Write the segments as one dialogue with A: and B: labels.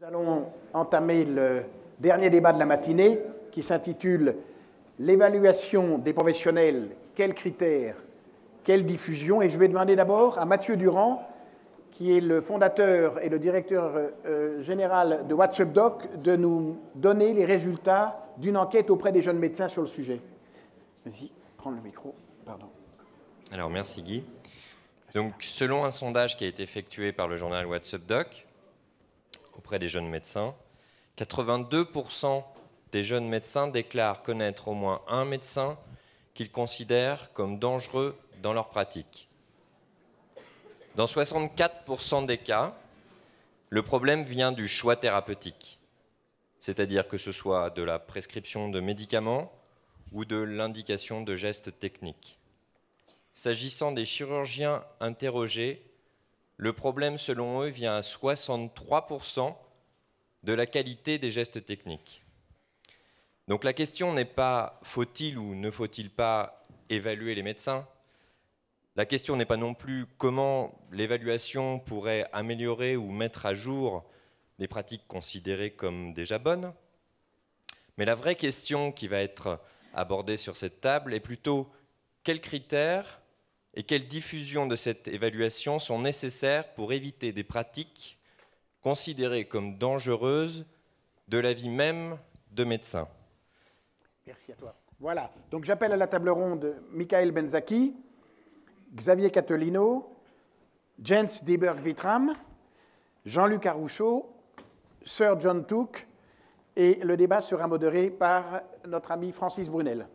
A: Nous allons entamer le dernier débat de la matinée qui s'intitule « L'évaluation des professionnels, quels critères, quelle diffusion ?» Et je vais demander d'abord à Mathieu Durand, qui est le fondateur et le directeur général de WhatsUp Doc, de nous donner les résultats d'une enquête auprès des jeunes médecins sur le sujet. Vas-y, prends le micro. Pardon.
B: Alors, merci Guy. Donc, selon un sondage qui a été effectué par le journal WhatsUp Doc auprès des jeunes médecins, 82% des jeunes médecins déclarent connaître au moins un médecin qu'ils considèrent comme dangereux dans leur pratique. Dans 64% des cas, le problème vient du choix thérapeutique, c'est-à-dire que ce soit de la prescription de médicaments ou de l'indication de gestes techniques. S'agissant des chirurgiens interrogés, le problème, selon eux, vient à 63% de la qualité des gestes techniques. Donc la question n'est pas faut-il ou ne faut-il pas évaluer les médecins. La question n'est pas non plus comment l'évaluation pourrait améliorer ou mettre à jour des pratiques considérées comme déjà bonnes. Mais la vraie question qui va être abordée sur cette table est plutôt quels critères et quelle diffusion de cette évaluation sont nécessaires pour éviter des pratiques considérées comme dangereuses de la vie même de médecins.
A: Merci à toi. Voilà, donc j'appelle à la table ronde Michael Benzaki, Xavier Catolino, Jens Deberg-Wittram, Jean-Luc Arouchot, Sir John Took, et le débat sera modéré par notre ami Francis Brunel.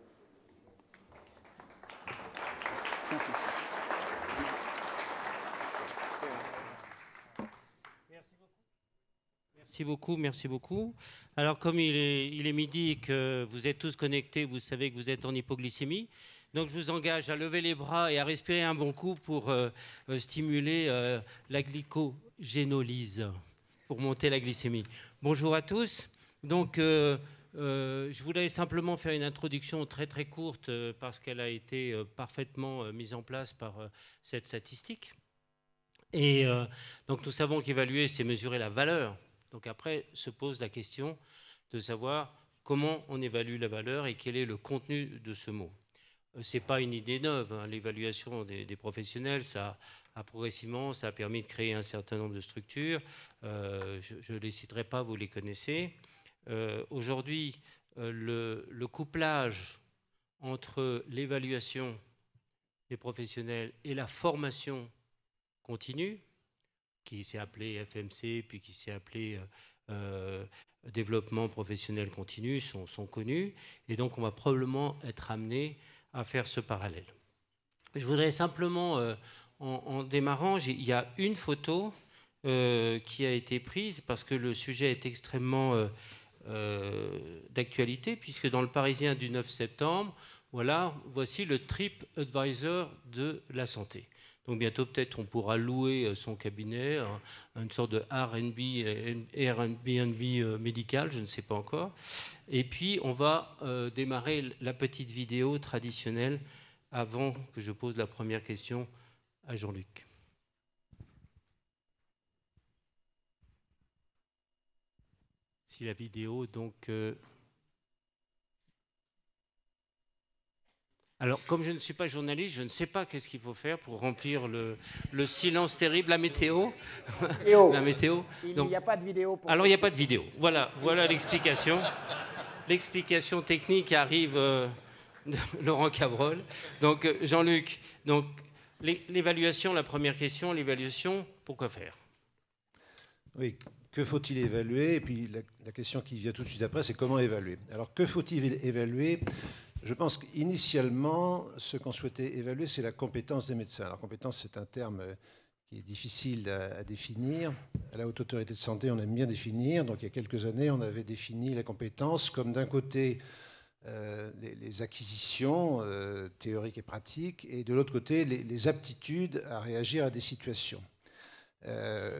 C: Merci beaucoup. Alors, comme il est midi et que vous êtes tous connectés, vous savez que vous êtes en hypoglycémie. Donc, je vous engage à lever les bras et à respirer un bon coup pour stimuler la glycogénolyse, pour monter la glycémie. Bonjour à tous. Donc, je voulais simplement faire une introduction très très courte parce qu'elle a été parfaitement mise en place par cette statistique. Et donc, nous savons qu'évaluer, c'est mesurer la valeur. Donc après, se pose la question de savoir comment on évalue la valeur et quel est le contenu de ce mot. Ce n'est pas une idée neuve, hein. L'évaluation des professionnels, ça a progressivement, ça a permis de créer un certain nombre de structures. Je ne les citerai pas, vous les connaissez. Aujourd'hui, le couplage entre l'évaluation des professionnels et la formation continue, qui s'est appelé FMC, puis qui s'est appelé développement professionnel continu, sont connus. Et donc, on va probablement être amené à faire ce parallèle. Je voudrais simplement, en démarrant, il y a une photo qui a été prise parce que le sujet est extrêmement d'actualité, puisque dans le Parisien du 9 septembre, voilà, voici le TripAdvisor de la santé. Donc bientôt, peut-être, on pourra louer son cabinet, une sorte de Airbnb médical, je ne sais pas encore. Et puis, on va démarrer la petite vidéo traditionnelle avant que je pose la première question à Jean-Luc. Si la vidéo, donc... Alors, comme je ne suis pas journaliste, je ne sais pas qu'est-ce qu'il faut faire pour remplir le silence terrible, la météo. La météo.
A: Il n'y a pas de vidéo.
C: Alors, il n'y a pas de vidéo. Voilà l'explication. L'explication technique arrive de Laurent Cabrol. Donc, Jean-Luc, donc, l'évaluation, la première question, l'évaluation, pourquoi faire?
D: Oui, que faut-il évaluer? Et puis, la question qui vient tout de suite après, c'est comment évaluer? Alors, que faut-il évaluer? Je pense qu'initialement, ce qu'on souhaitait évaluer, c'est la compétence des médecins. Alors, compétence, c'est un terme qui est difficile à définir. À la Haute Autorité de Santé, on aime bien définir. Donc, il y a quelques années, on avait défini la compétence comme d'un côté les acquisitions théoriques et pratiques, et de l'autre côté, les aptitudes à réagir à des situations.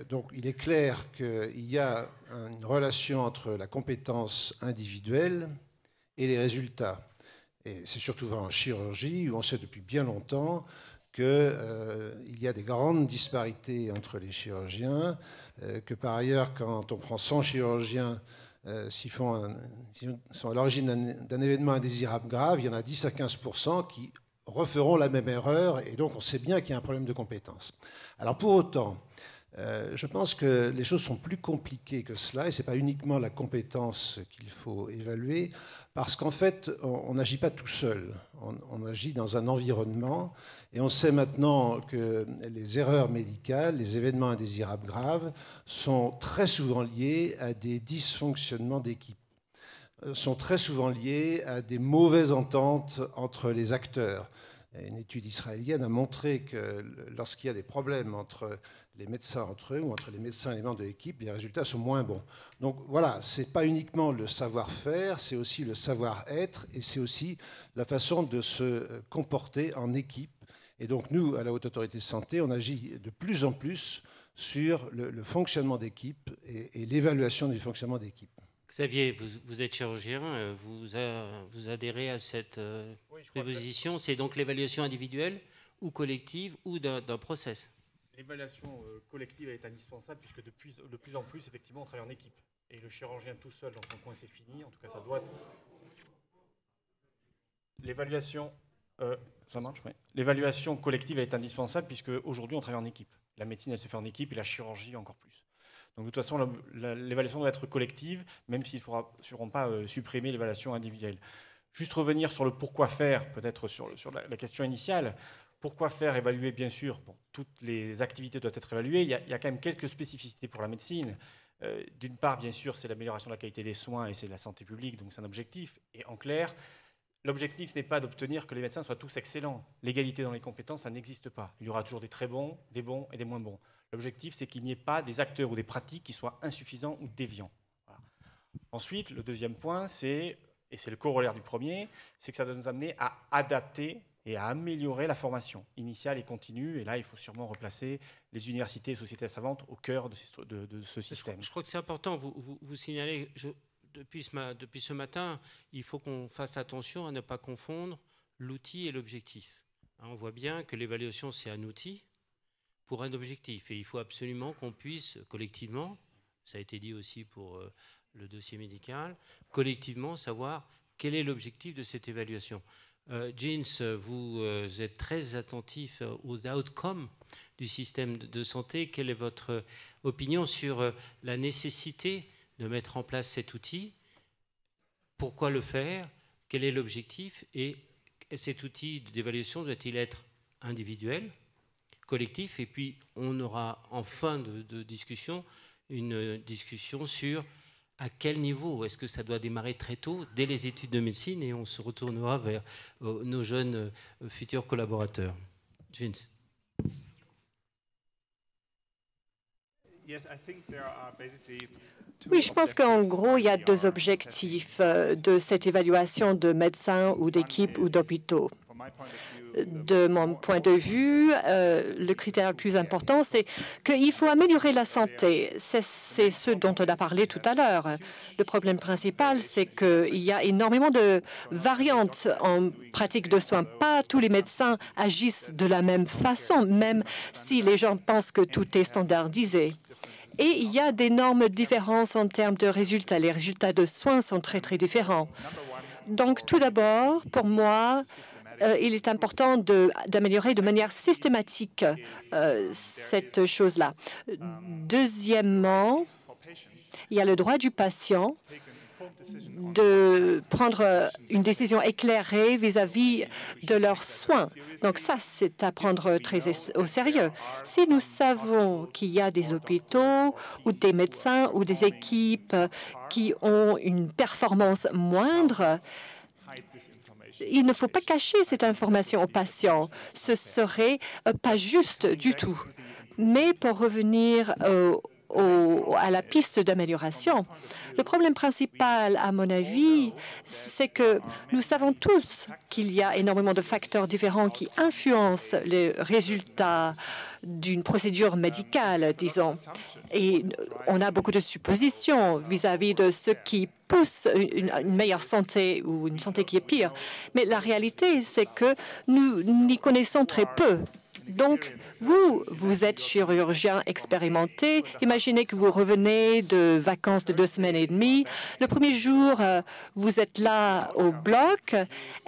D: Donc, il est clair qu'il y a une relation entre la compétence individuelle et les résultats. Et c'est surtout vrai en chirurgie, où on sait depuis bien longtemps qu'il y a des grandes disparités entre les chirurgiens, que par ailleurs, quand on prend 100 chirurgiens, s'ils sont à l'origine d'un événement indésirable grave, il y en a 10 à 15% qui referont la même erreur, et donc on sait bien qu'il y a un problème de compétence. Alors pour autant, je pense que les choses sont plus compliquées que cela, et ce n'est pas uniquement la compétence qu'il faut évaluer, parce qu'en fait, on n'agit pas tout seul. On agit dans un environnement, et on sait maintenant que les erreurs médicales, les événements indésirables graves, sont très souvent liés à des dysfonctionnements d'équipe, sont très souvent liés à des mauvaises ententes entre les acteurs. Une étude israélienne a montré que lorsqu'il y a des problèmes entre les médecins entre eux ou entre les médecins et les membres de l'équipe, les résultats sont moins bons. Donc voilà, ce n'est pas uniquement le savoir-faire, c'est aussi le savoir-être et c'est aussi la façon de se comporter en équipe. Et donc nous, à la Haute Autorité de Santé, on agit de plus en plus sur le fonctionnement d'équipe et l'évaluation du fonctionnement d'équipe.
C: Xavier, vous êtes chirurgien, vous adhérez à cette proposition. C'est donc l'évaluation individuelle ou collective ou d'un process?
E: L'évaluation collective est indispensable puisque de plus en plus, effectivement, on travaille en équipe. Et le chirurgien tout seul dans son coin, c'est fini. En tout cas, ça doit... L'évaluation... ça marche, oui. L'évaluation collective est indispensable puisque aujourd'hui, on travaille en équipe. La médecine, elle se fait en équipe et la chirurgie encore plus. Donc de toute façon, l'évaluation doit être collective, même s'ils ne feront pas supprimer l'évaluation individuelle. Juste revenir sur le pourquoi faire, peut-être sur la question initiale. Pourquoi faire évaluer, bien sûr, bon, toutes les activités doivent être évaluées. Il y a quand même quelques spécificités pour la médecine. D'une part, bien sûr, c'est l'amélioration de la qualité des soins et c'est de la santé publique, donc c'est un objectif. Et en clair, l'objectif n'est pas d'obtenir que les médecins soient tous excellents. L'égalité dans les compétences, ça n'existe pas. Il y aura toujours des très bons et des moins bons. L'objectif, c'est qu'il n'y ait pas des acteurs ou des pratiques qui soient insuffisants ou déviants. Voilà. Ensuite, le deuxième point, et c'est le corollaire du premier, c'est que ça doit nous amener à adapter et à améliorer la formation initiale et continue. Et là, il faut sûrement replacer les universités et les sociétés savantes au cœur de ce système.
C: Je crois que c'est important. Vous signalez, depuis ce matin, il faut qu'on fasse attention à ne pas confondre l'outil et l'objectif. On voit bien que l'évaluation, c'est un outil pour un objectif. Et il faut absolument qu'on puisse, collectivement, ça a été dit aussi pour le dossier médical, collectivement savoir quel est l'objectif de cette évaluation. Jeans, vous êtes très attentif aux outcomes du système de santé. Quelle est votre opinion sur la nécessité de mettre en place cet outil? Pourquoi le faire? Quel est l'objectif? Et cet outil d'évaluation doit-il être individuel, collectif? Et puis, on aura en fin de discussion une discussion sur à quel niveau? Est-ce que ça doit démarrer très tôt, dès les études de médecine, et on se retournera vers nos jeunes futurs collaborateurs? Jeans.
F: Oui, je pense qu'en gros, il y a deux objectifs de cette évaluation de médecins ou d'équipes ou d'hôpitaux. De mon point de vue, le critère le plus important, c'est qu'il faut améliorer la santé. C'est ce dont on a parlé tout à l'heure. Le problème principal, c'est qu'il y a énormément de variantes en pratique de soins. Pas tous les médecins agissent de la même façon, même si les gens pensent que tout est standardisé. Et il y a d'énormes différences en termes de résultats. Les résultats de soins sont très, très différents. Donc, tout d'abord, pour moi, il est important d'améliorer de manière systématique cette chose-là. Deuxièmement, il y a le droit du patient de prendre une décision éclairée vis-à-vis de leurs soins. Donc ça, c'est à prendre très au sérieux. Si nous savons qu'il y a des hôpitaux ou des médecins ou des équipes qui ont une performance moindre, il ne faut pas cacher cette information aux patients. Ce serait pas juste du tout. Mais pour revenir à la piste d'amélioration, le problème principal, à mon avis, c'est que nous savons tous qu'il y a énormément de facteurs différents qui influencent les résultats d'une procédure médicale, disons. Et on a beaucoup de suppositions vis-à-vis de ce qui pousse une meilleure santé ou une santé qui est pire. Mais la réalité, c'est que nous n'y connaissons très peu. Donc, vous êtes chirurgien expérimenté. Imaginez que vous revenez de vacances de 2 semaines et demie. Le premier jour, vous êtes là au bloc.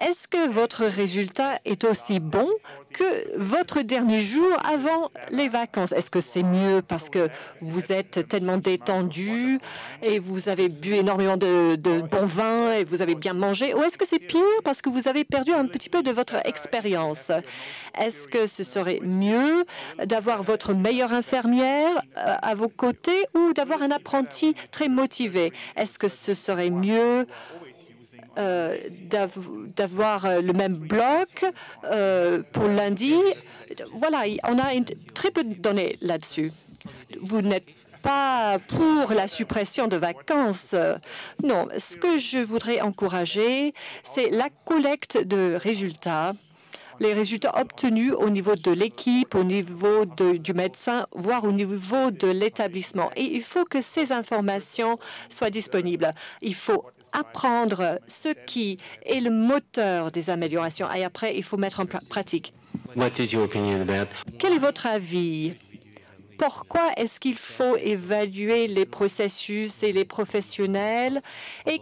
F: Est-ce que votre résultat est aussi bon que votre dernier jour avant les vacances? Est-ce que c'est mieux parce que vous êtes tellement détendu et vous avez bu énormément de bon vin et vous avez bien mangé? Ou est-ce que c'est pire parce que vous avez perdu un petit peu de votre expérience? Est-ce que ce serait mieux d'avoir votre meilleure infirmière à vos côtés ou d'avoir un apprenti très motivé? Est-ce que ce serait mieux d'avoir le même bloc pour lundi? Voilà, on a très peu de données là-dessus. Vous n'êtes pas pour la suppression de vacances. Non, ce que je voudrais encourager, c'est la collecte de résultats, les résultats obtenus au niveau de l'équipe, au niveau du médecin, voire au niveau de l'établissement. Et il faut que ces informations soient disponibles. Il faut apprendre ce qui est le moteur des améliorations et après, il faut mettre en pratique. Quel est votre avis? Pourquoi est-ce qu'il faut évaluer les processus et les professionnels et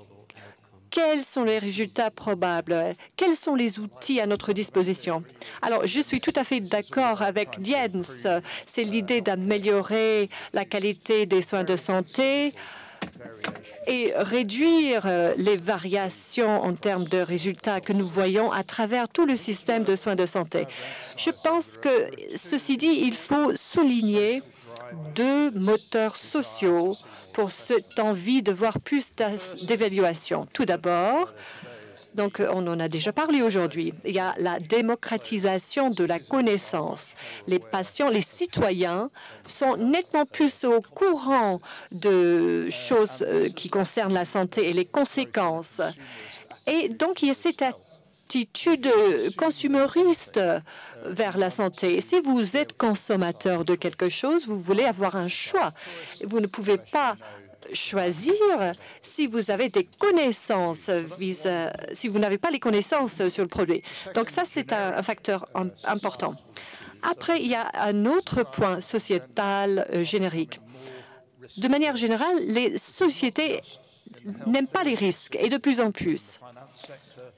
F: quels sont les résultats probables? Quels sont les outils à notre disposition? Alors, je suis tout à fait d'accord avec Jens. C'est l'idée d'améliorer la qualité des soins de santé et réduire les variations en termes de résultats que nous voyons à travers tout le système de soins de santé. Je pense que, ceci dit, il faut souligner 2 moteurs sociaux pour cette envie de voir plus d'évaluation. Tout d'abord, donc on en a déjà parlé aujourd'hui, il y a la démocratisation de la connaissance. Les patients, les citoyens sont nettement plus au courant de choses qui concernent la santé et les conséquences. Et donc, il y a cette attitude consumériste vers la santé. Si vous êtes consommateur de quelque chose, vous voulez avoir un choix. Vous ne pouvez pas choisir si vous avez des connaissances, si vous n'avez pas les connaissances sur le produit. Donc ça, c'est un facteur important. Après, il y a un autre point sociétal générique. De manière générale, les sociétés n'aiment pas les risques et de plus en plus.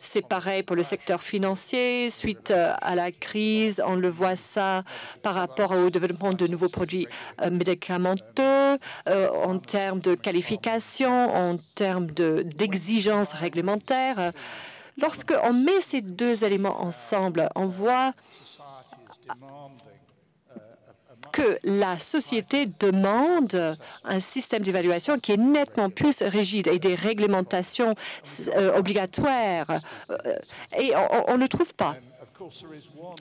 F: C'est pareil pour le secteur financier. Suite à la crise, on le voit ça par rapport au développement de nouveaux produits médicamenteux, en termes de qualification, en termes d'exigences réglementaires. Lorsqu'on met ces 2 éléments ensemble, on voit que la société demande un système d'évaluation qui est nettement plus rigide et des réglementations obligatoires. Et on ne trouve pas.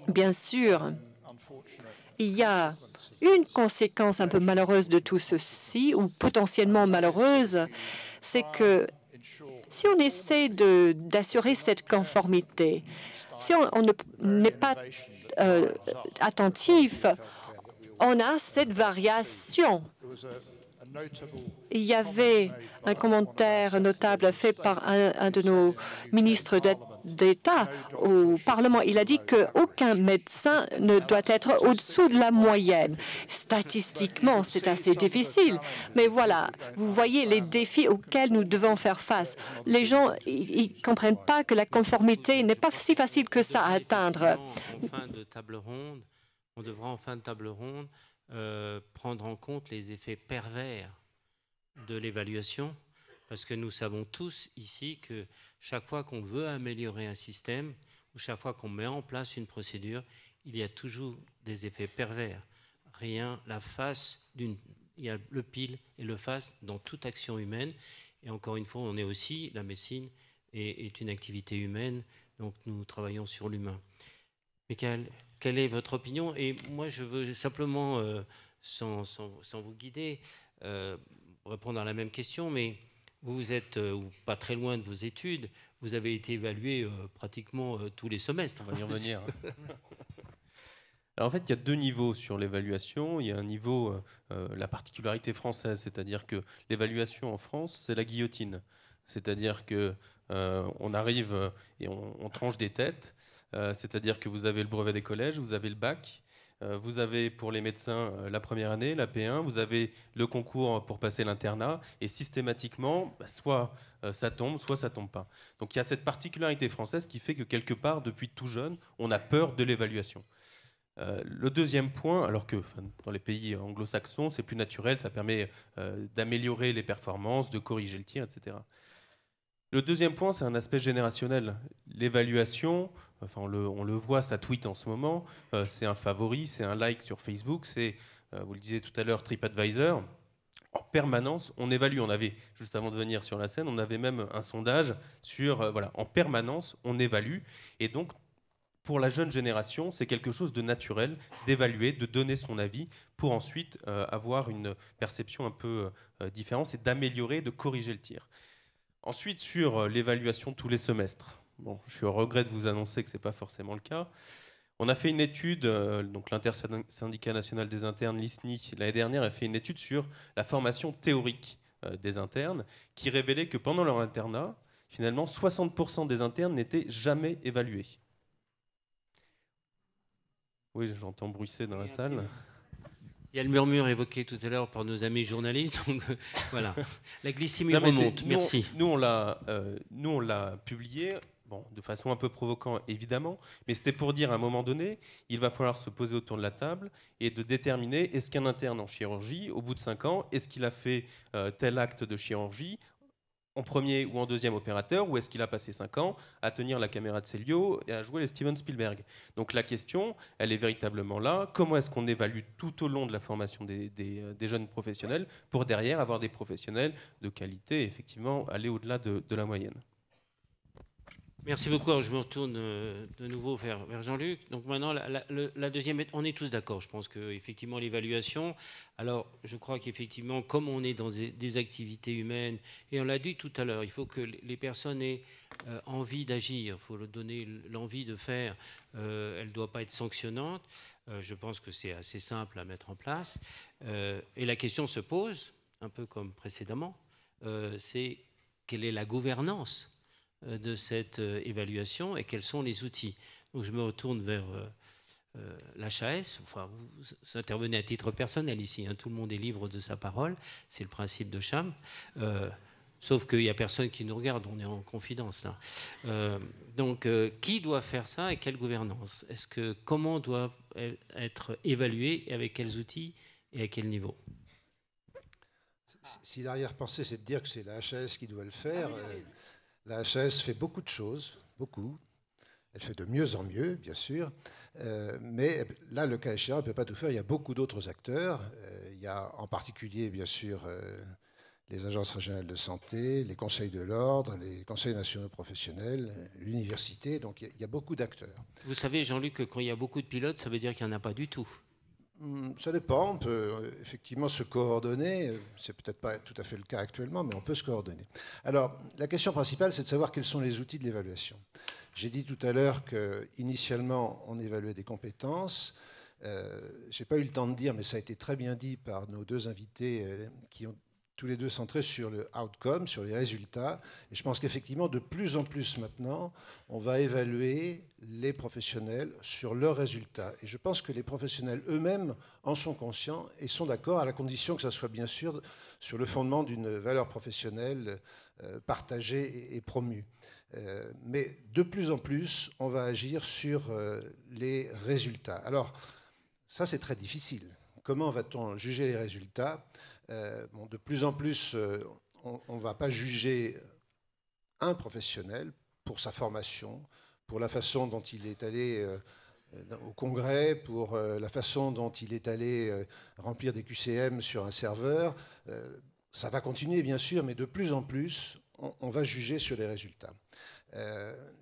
F: Bien sûr, il y a une conséquence un peu malheureuse de tout ceci, ou potentiellement malheureuse, c'est que si on essaie d'assurer cette conformité, si on n'est pas attentif, on a cette variation. Il y avait un commentaire notable fait par un de nos ministres d'État au Parlement. Il a dit qu'aucun médecin ne doit être au-dessous de la moyenne. Statistiquement, c'est assez difficile. Mais voilà, vous voyez les défis auxquels nous devons faire face. Les gens ne comprennent pas que la conformité n'est pas si facile que ça à atteindre.
C: On devra en fin de table ronde prendre en compte les effets pervers de l'évaluation, parce que nous savons tous ici que chaque fois qu'on veut améliorer un système ou chaque fois qu'on met en place une procédure, il y a toujours des effets pervers. Il y a le pile et le face dans toute action humaine. Et encore une fois, la médecine est une activité humaine, donc nous travaillons sur l'humain. Michael, quelle est votre opinion? Et moi, je veux simplement, sans vous guider, répondre à la même question, mais vous êtes pas très loin de vos études. Vous avez été évalué pratiquement tous les semestres.
G: On va y revenir. Alors en fait, il y a 2 niveaux sur l'évaluation. Il y a un niveau, la particularité française, c'est-à-dire que l'évaluation en France, c'est la guillotine. C'est-à-dire qu'on arrive et on tranche des têtes. C'est-à-dire que vous avez le brevet des collèges, vous avez le bac, Vous avez pour les médecins la première année, la P1, vous avez le concours pour passer l'internat, et systématiquement, soit ça tombe, soit ça tombe pas. Donc il y a cette particularité française qui fait que quelque part, depuis tout jeune, on a peur de l'évaluation. Le deuxième point, alors que dans les pays anglo-saxons, c'est plus naturel, ça permet d'améliorer les performances, de corriger le tir, etc. Le deuxième point, c'est un aspect générationnel. L'évaluation, enfin on le voit, ça tweet en ce moment, c'est un favori, c'est un like sur Facebook, c'est, vous le disiez tout à l'heure, TripAdvisor. En permanence, on évalue. On avait, juste avant de venir sur la scène, on avait même un sondage sur, voilà, en permanence, on évalue. Et donc, pour la jeune génération, c'est quelque chose de naturel d'évaluer, de donner son avis pour ensuite avoir une perception un peu différente et d'améliorer, de corriger le tir. Ensuite, sur l'évaluation tous les semestres. Bon, je suis au regret de vous annoncer que ce n'est pas forcément le cas. On a fait une étude, donc l'intersyndicat national des internes, l'ISNI, l'année dernière, a fait une étude sur la formation théorique des internes qui révélait que pendant leur internat, finalement, 60% des internes n'étaient jamais évalués. Oui, j'entends bruisser dans la salle.
C: Il y a le murmure évoqué tout à l'heure par nos amis journalistes. Donc, voilà. La glycémie remonte. Merci.
G: Nous, on l'a publié, bon, de façon un peu provocante, évidemment, mais c'était pour dire à un moment donné, il va falloir se poser autour de la table et de déterminer est-ce qu'un interne en chirurgie, au bout de 5 ans, est-ce qu'il a fait tel acte de chirurgie en premier ou en deuxième opérateur, ou est-ce qu'il a passé 5 ans à tenir la caméra de Célio et à jouer les Steven Spielberg? Donc la question, elle est véritablement là. Comment est-ce qu'on évalue tout au long de la formation des jeunes professionnels pour derrière avoir des professionnels de qualité et effectivement aller au-delà de la moyenne?
C: Merci beaucoup. Alors, je me retourne de nouveau vers Jean-Luc. Donc maintenant, la deuxième, on est tous d'accord. Je pense qu'effectivement, l'évaluation, alors je crois qu'effectivement, comme on est dans des activités humaines, et on l'a dit tout à l'heure, il faut que les personnes aient envie d'agir, il faut leur donner l'envie de faire. Elle ne doit pas être sanctionnante. Je pense que c'est assez simple à mettre en place. Et la question se pose, un peu comme précédemment, c'est quelle est la gouvernance de cette évaluation et quels sont les outils. Donc je me retourne vers l'HAS. Enfin, vous intervenez à titre personnel ici, hein. Tout le monde est libre de sa parole, c'est le principe de Cham. Sauf qu'il n'y a personne qui nous regarde, on est en confidence là. Donc qui doit faire ça et quelle gouvernance? Comment doit être évalué et avec quels outils et à quel niveau?
D: Si l'arrière-pensée c'est de dire que c'est la HAS qui doit le faire, la HAS fait beaucoup de choses, beaucoup. Elle fait de mieux en mieux, bien sûr. Mais là, le cas échéant, elle ne peut pas tout faire. Il y a beaucoup d'autres acteurs. Il y a en particulier, bien sûr, les agences régionales de santé, les conseils de l'ordre, les conseils nationaux professionnels, l'université. Donc il y a beaucoup d'acteurs.
C: Vous savez, Jean-Luc, que quand il y a beaucoup de pilotes, ça veut dire qu'il n'y en a pas du tout.
D: Ça dépend, on peut effectivement se coordonner, c'est peut-être pas tout à fait le cas actuellement, mais on peut se coordonner. Alors, la question principale, c'est de savoir quels sont les outils de l'évaluation. J'ai dit tout à l'heure qu'initialement, on évaluait des compétences. Je n'ai pas eu le temps de dire, mais ça a été très bien dit par nos deux invités qui ont tous les deux centrés sur le outcome, sur les résultats. Et je pense qu'effectivement, de plus en plus maintenant, on va évaluer les professionnels sur leurs résultats. Et je pense que les professionnels eux-mêmes en sont conscients et sont d'accord, à la condition que ça soit bien sûr sur le fondement d'une valeur professionnelle partagée et promue. Mais de plus en plus, on va agir sur les résultats. Alors, ça, c'est très difficile. Comment va-t-on juger les résultats ? De plus en plus, on ne va pas juger un professionnel pour sa formation, pour la façon dont il est allé au congrès, pour la façon dont il est allé remplir des QCM sur un serveur. Ça va continuer, bien sûr, mais de plus en plus, on va juger sur les résultats.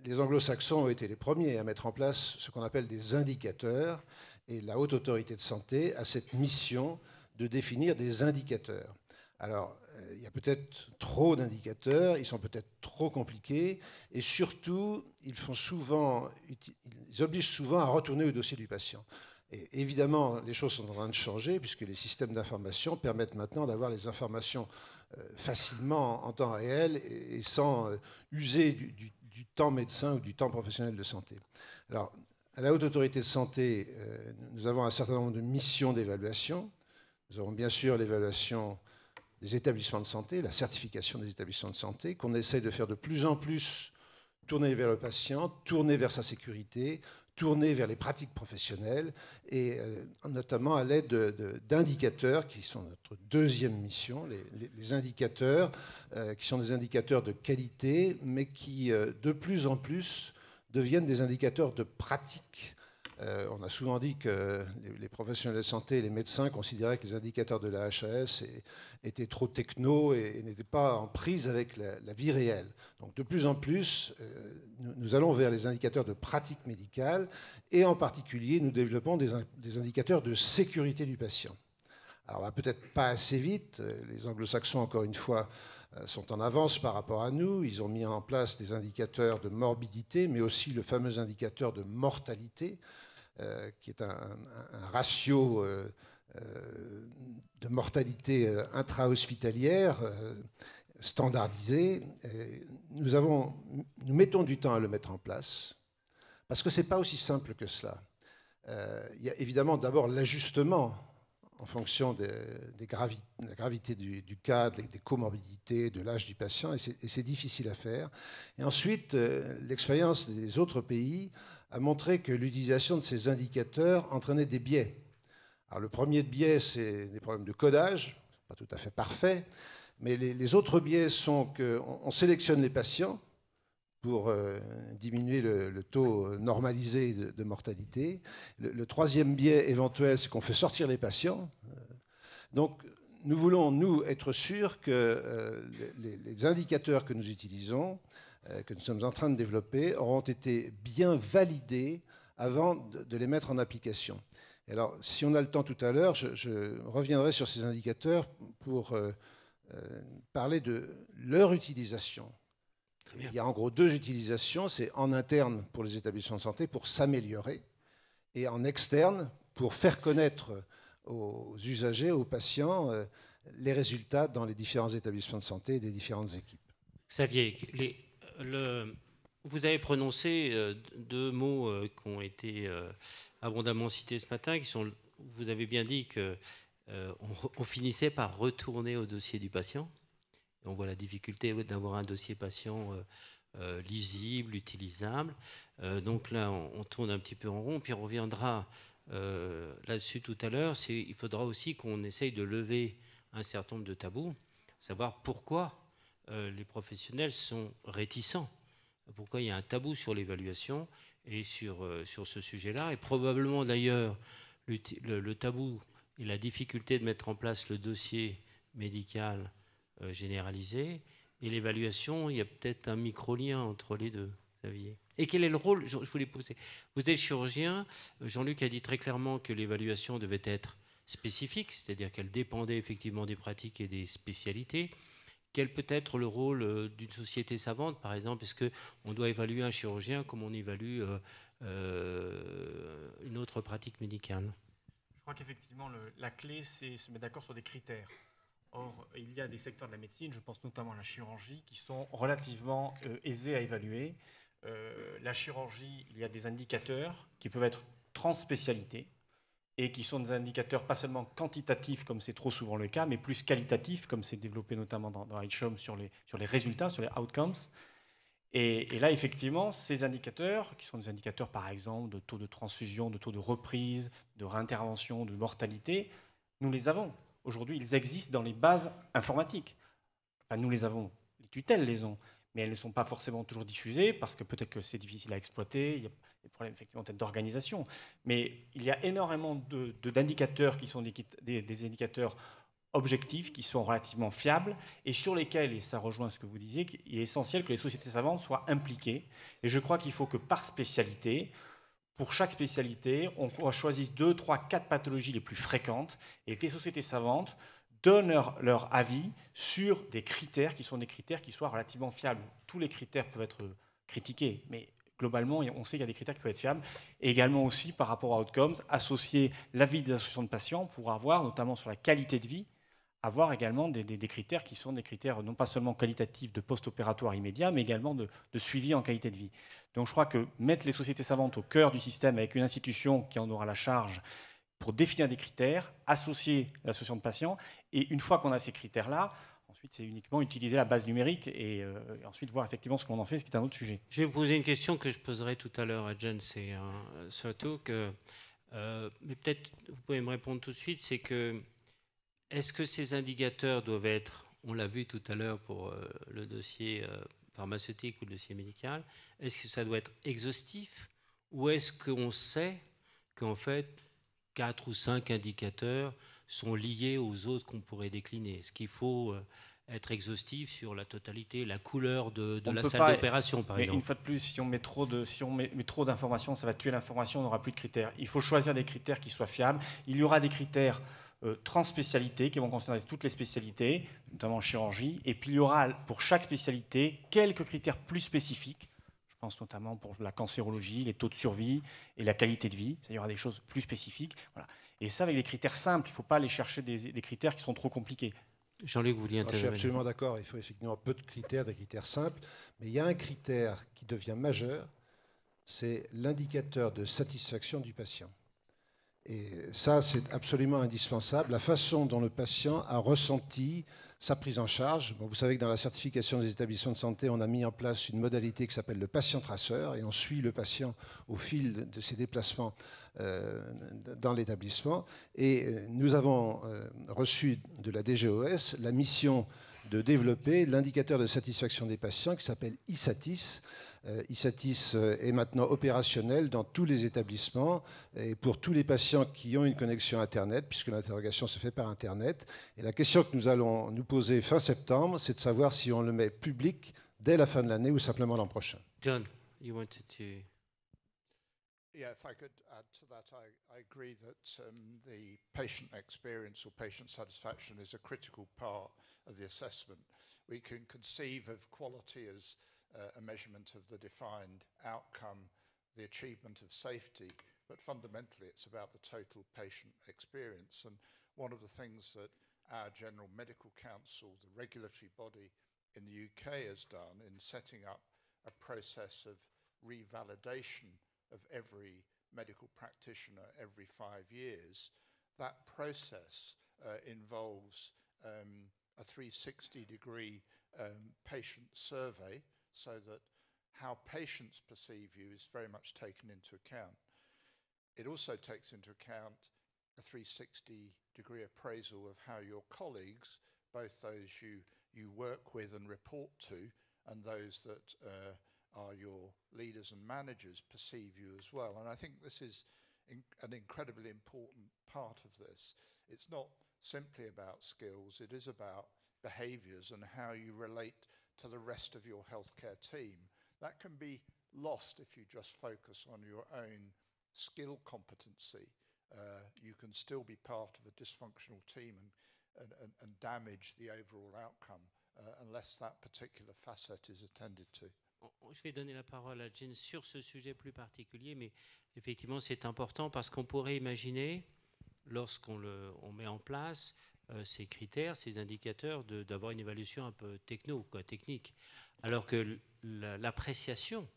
D: Les anglo-saxons ont été les premiers à mettre en place ce qu'on appelle des indicateurs, et la Haute Autorité de Santé a cette mission de définir des indicateurs. Alors, il y a peut-être trop d'indicateurs, ils sont peut-être trop compliqués, et surtout, ils obligent souvent à retourner au dossier du patient. Et évidemment, les choses sont en train de changer, puisque les systèmes d'information permettent maintenant d'avoir les informations facilement en temps réel et sans user du temps médecin ou du temps professionnel de santé. Alors, à la Haute Autorité de Santé, nous avons un certain nombre de missions d'évaluation. Nous avons bien sûr l'évaluation des établissements de santé, la certification des établissements de santé, qu'on essaie de faire de plus en plus tourner vers le patient, tourner vers sa sécurité, tourner vers les pratiques professionnelles, et notamment à l'aide d'indicateurs qui sont notre deuxième mission, les indicateurs qui sont des indicateurs de qualité, mais qui de plus en plus deviennent des indicateurs de pratique. On a souvent dit que les professionnels de santé et les médecins considéraient que les indicateurs de la HAS étaient trop techno et n'étaient pas en prise avec la vie réelle. Donc de plus en plus, nous allons vers les indicateurs de pratique médicale et en particulier, nous développons des indicateurs de sécurité du patient. Alors on va peut-être pas assez vite, les anglo-saxons, encore une fois, sont en avance par rapport à nous. Ils ont mis en place des indicateurs de morbidité, mais aussi le fameux indicateur de mortalité, qui est un ratio de mortalité intra-hospitalière standardisé. Nous mettons du temps à le mettre en place, parce que ce n'est pas aussi simple que cela. Il y a évidemment d'abord l'ajustement en fonction de la gravité du cas, des comorbidités, de l'âge du patient, et c'est difficile à faire. Et ensuite, l'expérience des autres pays a montré que l'utilisation de ces indicateurs entraînait des biais. Alors, le premier biais, c'est des problèmes de codage, pas tout à fait parfait, mais les autres biais sont qu'on sélectionne les patients pour diminuer le taux normalisé de mortalité. Le troisième biais éventuel, c'est qu'on fait sortir les patients. Donc, nous voulons, nous, être sûrs que les indicateurs que nous utilisons, que nous sommes en train de développer, auront été bien validés avant de les mettre en application. Et alors, si on a le temps tout à l'heure, je reviendrai sur ces indicateurs pour parler de leur utilisation. Il y a en gros deux utilisations, c'est en interne pour les établissements de santé pour s'améliorer et en externe pour faire connaître aux usagers, aux patients, les résultats dans les différents établissements de santé et des différentes équipes.
C: Xavier, vous avez prononcé deux mots qui ont été abondamment cités ce matin, vous avez bien dit qu'on finissait par retourner au dossier du patient. On voit la difficulté d'avoir un dossier patient lisible, utilisable. Donc là, on tourne un petit peu en rond, puis on reviendra là-dessus tout à l'heure. Il faudra aussi qu'on essaye de lever un certain nombre de tabous, savoir pourquoi les professionnels sont réticents, pourquoi il y a un tabou sur l'évaluation et sur ce sujet-là. Et probablement d'ailleurs, le tabou et la difficulté de mettre en place le dossier médical généralisé et l'évaluation, il y a peut-être un micro-lien entre les deux, Xavier. Et quel est le rôle, je voulais poser, vous êtes chirurgien, Jean-Luc a dit très clairement que l'évaluation devait être spécifique, c'est-à-dire qu'elle dépendait effectivement des pratiques et des spécialités. Quel peut être le rôle d'une société savante, par exemple? Est-ce qu'on doit évaluer un chirurgien comme on évalue une autre pratique médicale?
E: Je crois qu'effectivement, la clé, c'est se mettre d'accord sur des critères. Or, il y a des secteurs de la médecine, je pense notamment à la chirurgie, qui sont relativement aisés à évaluer. La chirurgie, il y a des indicateurs qui peuvent être transspécialités et qui sont des indicateurs pas seulement quantitatifs, comme c'est trop souvent le cas, mais plus qualitatifs, comme c'est développé notamment dans HCHOM sur les résultats, sur les outcomes. Et là, effectivement, ces indicateurs, qui sont des indicateurs, par exemple, de taux de transfusion, de taux de reprise, de réintervention, de mortalité, nous les avons. Aujourd'hui, ils existent dans les bases informatiques. Enfin, nous les avons, les tutelles les ont, mais elles ne sont pas forcément toujours diffusées parce que peut-être que c'est difficile à exploiter, il y a des problèmes effectivement peut-être d'organisation. Mais il y a énormément d'indicateurs qui sont des indicateurs objectifs, qui sont relativement fiables et sur lesquels, et ça rejoint ce que vous disiez, il est essentiel que les sociétés savantes soient impliquées. Et je crois qu'il faut que par spécialité, pour chaque spécialité, on choisisse 2, 3, 4 pathologies les plus fréquentes et que les sociétés savantes donnent leur avis sur des critères qui sont des critères qui soient relativement fiables. Tous les critères peuvent être critiqués, mais globalement, on sait qu'il y a des critères qui peuvent être fiables. Et également aussi, par rapport à outcomes, associer l'avis des associations de patients pour avoir, notamment sur la qualité de vie, avoir également des critères qui sont des critères non pas seulement qualitatifs de post-opératoire immédiat, mais également de suivi en qualité de vie. Donc je crois que mettre les sociétés savantes au cœur du système avec une institution qui en aura la charge pour définir des critères, associer l'association de patients, et une fois qu'on a ces critères-là, ensuite c'est uniquement utiliser la base numérique et ensuite voir effectivement ce qu'on en fait, ce qui est un autre sujet.
C: Je vais vous poser une question que je poserai tout à l'heure à John, c'est surtout que, mais peut-être vous pouvez me répondre tout de suite, c'est que est-ce que ces indicateurs doivent être, on l'a vu tout à l'heure pour le dossier pharmaceutique ou le dossier médical, est-ce que ça doit être exhaustif ou est-ce qu'on sait qu'en fait 4 ou 5 indicateurs sont liés aux autres qu'on pourrait décliner? Est-ce qu'il faut être exhaustif sur la totalité, la couleur de la salle d'opération, par exemple?
E: Une fois de plus, si on met trop d'informations, ça va tuer l'information, on n'aura plus de critères. Il faut choisir des critères qui soient fiables. Il y aura des critères transspécialités qui vont concerner toutes les spécialités, notamment en chirurgie. Et puis il y aura pour chaque spécialité quelques critères plus spécifiques. Je pense notamment pour la cancérologie, les taux de survie et la qualité de vie. Il y aura des choses plus spécifiques. Voilà. Et ça, avec des critères simples, il ne faut pas aller chercher des critères qui sont trop compliqués.
C: Jean-Luc, vous vouliez intervenir?
D: Je suis absolument d'accord. Il faut effectivement peu de critères, des critères simples. Mais il y a un critère qui devient majeur, c'est l'indicateur de satisfaction du patient. Et ça, c'est absolument indispensable. La façon dont le patient a ressenti sa prise en charge. Bon, vous savez que dans la certification des établissements de santé, on a mis en place une modalité qui s'appelle le patient traceur, et on suit le patient au fil de ses déplacements dans l'établissement. Et nous avons reçu de la DGOS la mission de développer l'indicateur de satisfaction des patients qui s'appelle ISATIS. ISATIS est maintenant opérationnel dans tous les établissements et pour tous les patients qui ont une connexion Internet, puisque l'interrogation se fait par Internet. Et la question que nous allons nous poser fin septembre, c'est de savoir si on le met public dès la fin de l'année ou simplement l'an prochain.
C: John, you wanted to...
H: Yeah, if I could add to that, I agree that the patient experience or patient satisfaction is a critical part of the assessment. We can conceive of quality as a measurement of the defined outcome, the achievement of safety, but fundamentally it's about the total patient experience. And one of the things that our General Medical Council, the regulatory body in the UK, has done in setting up a process of revalidation of every medical practitioner every 5 years, that process involves a 360-degree patient survey, so that how patients perceive you is very much taken into account. It also takes into account a 360-degree appraisal of how your colleagues, both those you work with and report to, and those that are your leaders and managers perceive you as well. And I think this is an incredibly important part of this. It's not simply about skills, it is about behaviours and how you relate to the rest of your healthcare team. That can be lost if you just focus on your own skill competency. You can still be part of a dysfunctional team and damage the overall outcome unless that particular facet is attended to.
C: Je vais donner la parole à Jen sur ce sujet plus particulier, mais effectivement c'est important parce qu'on pourrait imaginer, lorsqu'on met en place ces critères, ces indicateurs, d'avoir une évaluation un peu technique, alors que l'appréciation,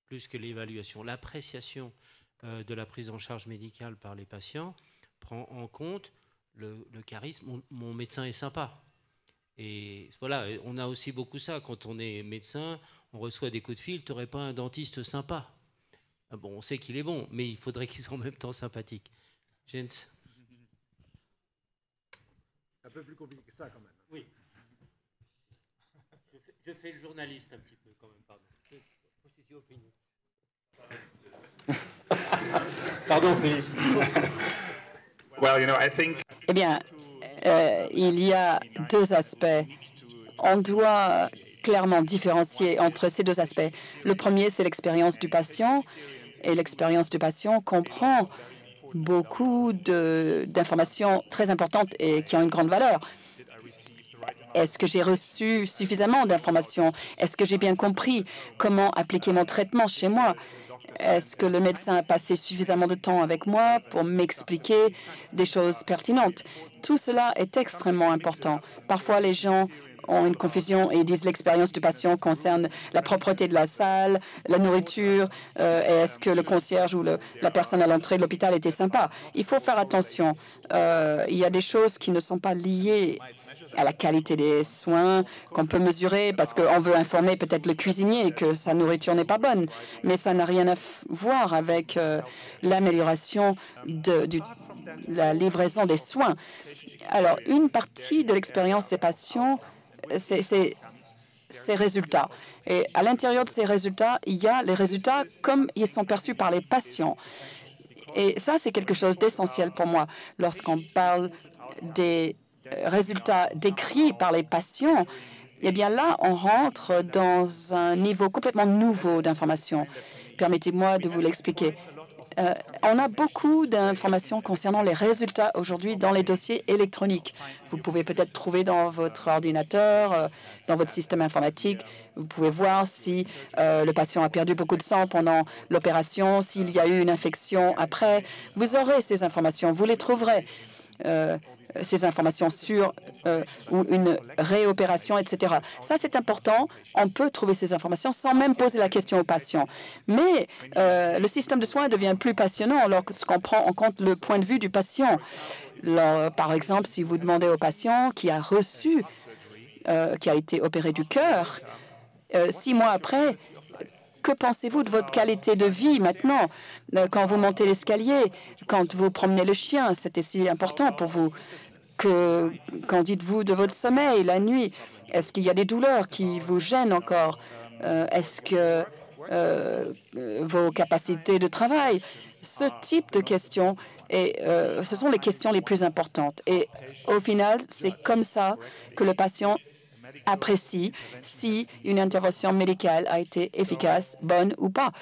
C: plus que l'évaluation, l'appréciation de la prise en charge médicale par les patients prend en compte le charisme. Mon médecin est sympa. Et voilà, on a aussi beaucoup ça. Quand on est médecin, on reçoit des coups de fil, tu n'aurais pas un dentiste sympa. Bon, on sait qu'il est bon, mais il faudrait qu'il soit en même temps sympathique. Jens.
D: Un peu plus compliqué que ça, quand même.
C: Oui. Je fais le journaliste un petit peu, quand même, pardon. Position opinion. Pardon, Philippe.
H: Well, you know, I think...
I: Eh bien, il y a deux aspects. On doit clairement différencier entre ces deux aspects. Le premier, c'est l'expérience du patient. Et l'expérience du patient comprend beaucoup d'informations très importantes et qui ont une grande valeur. Est-ce que j'ai reçu suffisamment d'informations? Est-ce que j'ai bien compris comment appliquer mon traitement chez moi? Est-ce que le médecin a passé suffisamment de temps avec moi pour m'expliquer des choses pertinentes? Tout cela est extrêmement important. Parfois, les gens ont une confusion et disent l'expérience du patient concerne la propreté de la salle, la nourriture, et est-ce que le concierge ou la personne à l'entrée de l'hôpital était sympa. Il faut faire attention. Il y a des choses qui ne sont pas liées à la qualité des soins qu'on peut mesurer parce qu'on veut informer peut-être le cuisinier que sa nourriture n'est pas bonne, mais ça n'a rien à voir avec l'amélioration de la livraison des soins. Alors, une partie de l'expérience des patients, c'est ces résultats. Et à l'intérieur de ces résultats, il y a les résultats comme ils sont perçus par les patients. Et ça, c'est quelque chose d'essentiel pour moi. Lorsqu'on parle des résultats décrits par les patients, eh bien là, on rentre dans un niveau complètement nouveau d'information. Permettez-moi de vous l'expliquer. On a beaucoup d'informations concernant les résultats aujourd'hui dans les dossiers électroniques. Vous pouvez peut-être trouver dans votre ordinateur, dans votre système informatique. Vous pouvez voir si le patient a perdu beaucoup de sang pendant l'opération, s'il y a eu une infection après. Vous aurez ces informations, vous les trouverez. Ces informations sur ou une réopération, etc. Ça, c'est important. On peut trouver ces informations sans même poser la question au patient. Mais le système de soins devient plus passionnant lorsqu'on prend en compte le point de vue du patient. Alors, par exemple, si vous demandez au patient qui a reçu, qui a été opéré du cœur, 6 mois après, que pensez-vous de votre qualité de vie maintenant, quand vous montez l'escalier, quand vous promenez le chien? C'était si important pour vous. Qu'en dites-vous de votre sommeil la nuit? Est-ce qu'il y a des douleurs qui vous gênent encore? Est-ce que vos capacités de travail? Ce type de questions, ce sont les questions les plus importantes. Et au final, c'est comme ça que le patient apprécie si une intervention médicale a été efficace, bonne ou pas.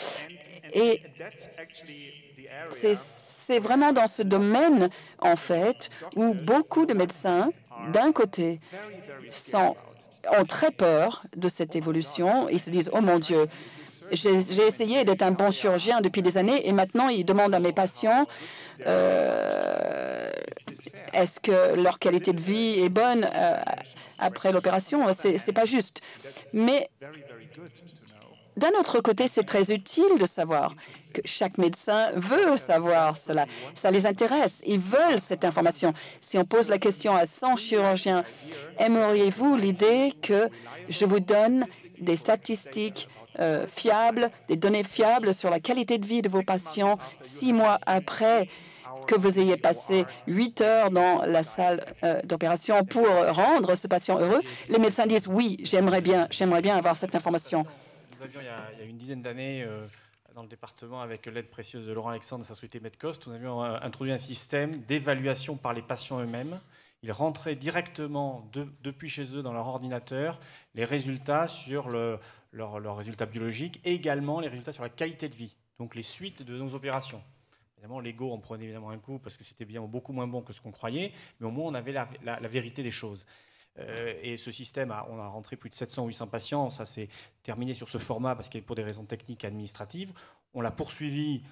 I: Et c'est vraiment dans ce domaine, en fait, où beaucoup de médecins, d'un côté, ont très peur de cette évolution. Ils se disent « Oh mon Dieu, j'ai essayé d'être un bon chirurgien depuis des années et maintenant ils demandent à mes patients est-ce que leur qualité de vie est bonne après l'opération. C'est pas juste. Mais d'un autre côté, c'est très utile de savoir que chaque médecin veut savoir cela. Ça les intéresse. Ils veulent cette information. Si on pose la question à 100 chirurgiens, aimeriez-vous l'idée que je vous donne des statistiques fiables, des données fiables sur la qualité de vie de vos patients 6 mois après que vous ayez passé 8 heures dans la salle d'opération pour rendre ce patient heureux? Les médecins disent oui, j'aimerais bien avoir cette information.
E: Nous avions, il y a une dizaine d'années, dans le département, avec l'aide précieuse de Laurent Alexandre et sa société Medcost, nous avions introduit un système d'évaluation par les patients eux-mêmes. Ils rentraient directement depuis chez eux dans leur ordinateur les résultats sur leurs résultats biologiques et également les résultats sur la qualité de vie, donc les suites de nos opérations. Évidemment, l'ego en prenait évidemment un coup parce que c'était bien beaucoup moins bon que ce qu'on croyait, mais au moins on avait la vérité des choses. Et ce système, on a rentré plus de 700 ou 800 patients, ça s'est terminé sur ce format parce qu'il pour des raisons techniques et administratives. On l'a poursuivi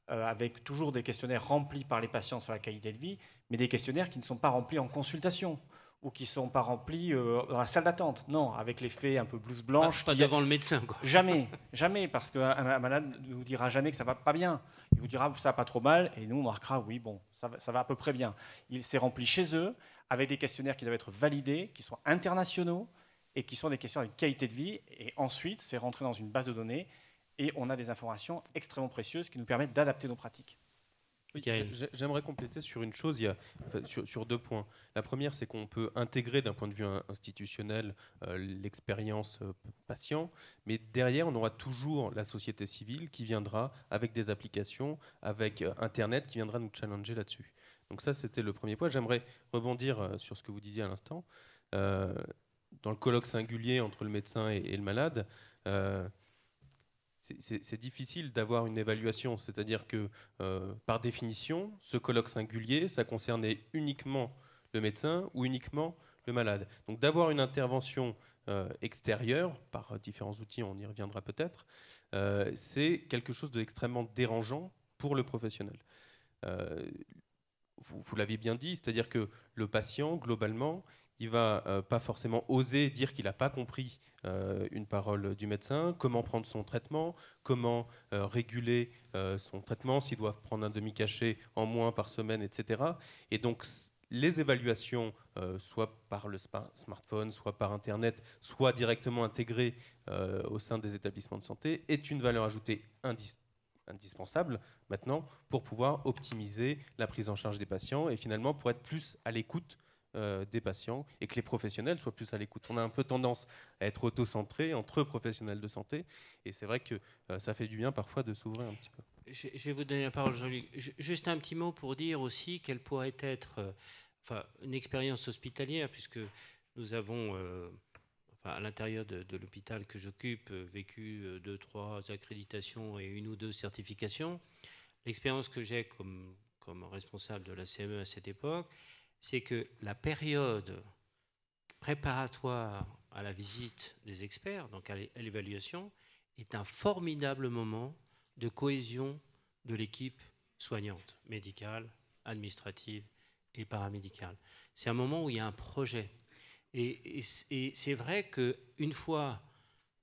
E: avec toujours des questionnaires remplis par les patients sur la qualité de vie, mais des questionnaires qui ne sont pas remplis en consultation ou qui ne sont pas remplis dans la salle d'attente. Non, avec l'effet un peu blouse blanche.
C: Pas devant le médecin, quoi.
E: Jamais, jamais, parce qu'un malade ne vous dira jamais que ça ne va pas bien. Il vous dira que ça va pas trop mal, et nous, on marquera, oui, bon, ça va à peu près bien. Il s'est rempli chez eux, avec des questionnaires qui doivent être validés, qui sont internationaux, et qui sont des questions avec qualité de vie. Et ensuite, c'est rentré dans une base de données, et on a des informations extrêmement précieuses qui nous permettent d'adapter nos pratiques.
G: Oui, j'aimerais compléter sur une chose, sur 2 points. La première, c'est qu'on peut intégrer d'un point de vue institutionnel l'expérience patient, mais derrière, on aura toujours la société civile qui viendra avec des applications, avec Internet, qui viendra nous challenger là-dessus. Donc ça, c'était le premier point. J'aimerais rebondir sur ce que vous disiez à l'instant. Dans le colloque singulier entre le médecin et le malade, c'est difficile d'avoir une évaluation, c'est-à-dire que, par définition, ce colloque singulier, ça concernait uniquement le médecin ou uniquement le malade. Donc d'avoir une intervention extérieure, par différents outils, on y reviendra peut-être, c'est quelque chose d'extrêmement dérangeant pour le professionnel. Vous l'avez bien dit, c'est-à-dire que le patient, globalement, il ne va pas forcément oser dire qu'il n'a pas compris une parole du médecin, comment prendre son traitement, comment réguler son traitement, s'il doit prendre un demi-cachet en moins par semaine, etc. Et donc, les évaluations, soit par le smartphone, soit par Internet, soit directement intégrées au sein des établissements de santé, est une valeur ajoutée indispensable maintenant pour pouvoir optimiser la prise en charge des patients et finalement pour être plus à l'écoute des patients et que les professionnels soient plus à l'écoute. On a un peu tendance à être auto-centré entre professionnels de santé et c'est vrai que ça fait du bien parfois de s'ouvrir un petit peu.
C: Je vais vous donner la parole, Jean-Luc. Juste un petit mot pour dire aussi quelle pourrait être une expérience hospitalière, puisque nous avons, à l'intérieur de l'hôpital que j'occupe, vécu 2-3 accréditations et 1 ou 2 certifications. L'expérience que j'ai comme responsable de la CME à cette époque, c'est que la période préparatoire à la visite des experts, donc à l'évaluation, est un formidable moment de cohésion de l'équipe soignante, médicale, administrative et paramédicale. C'est un moment où il y a un projet. Et c'est vrai qu'une fois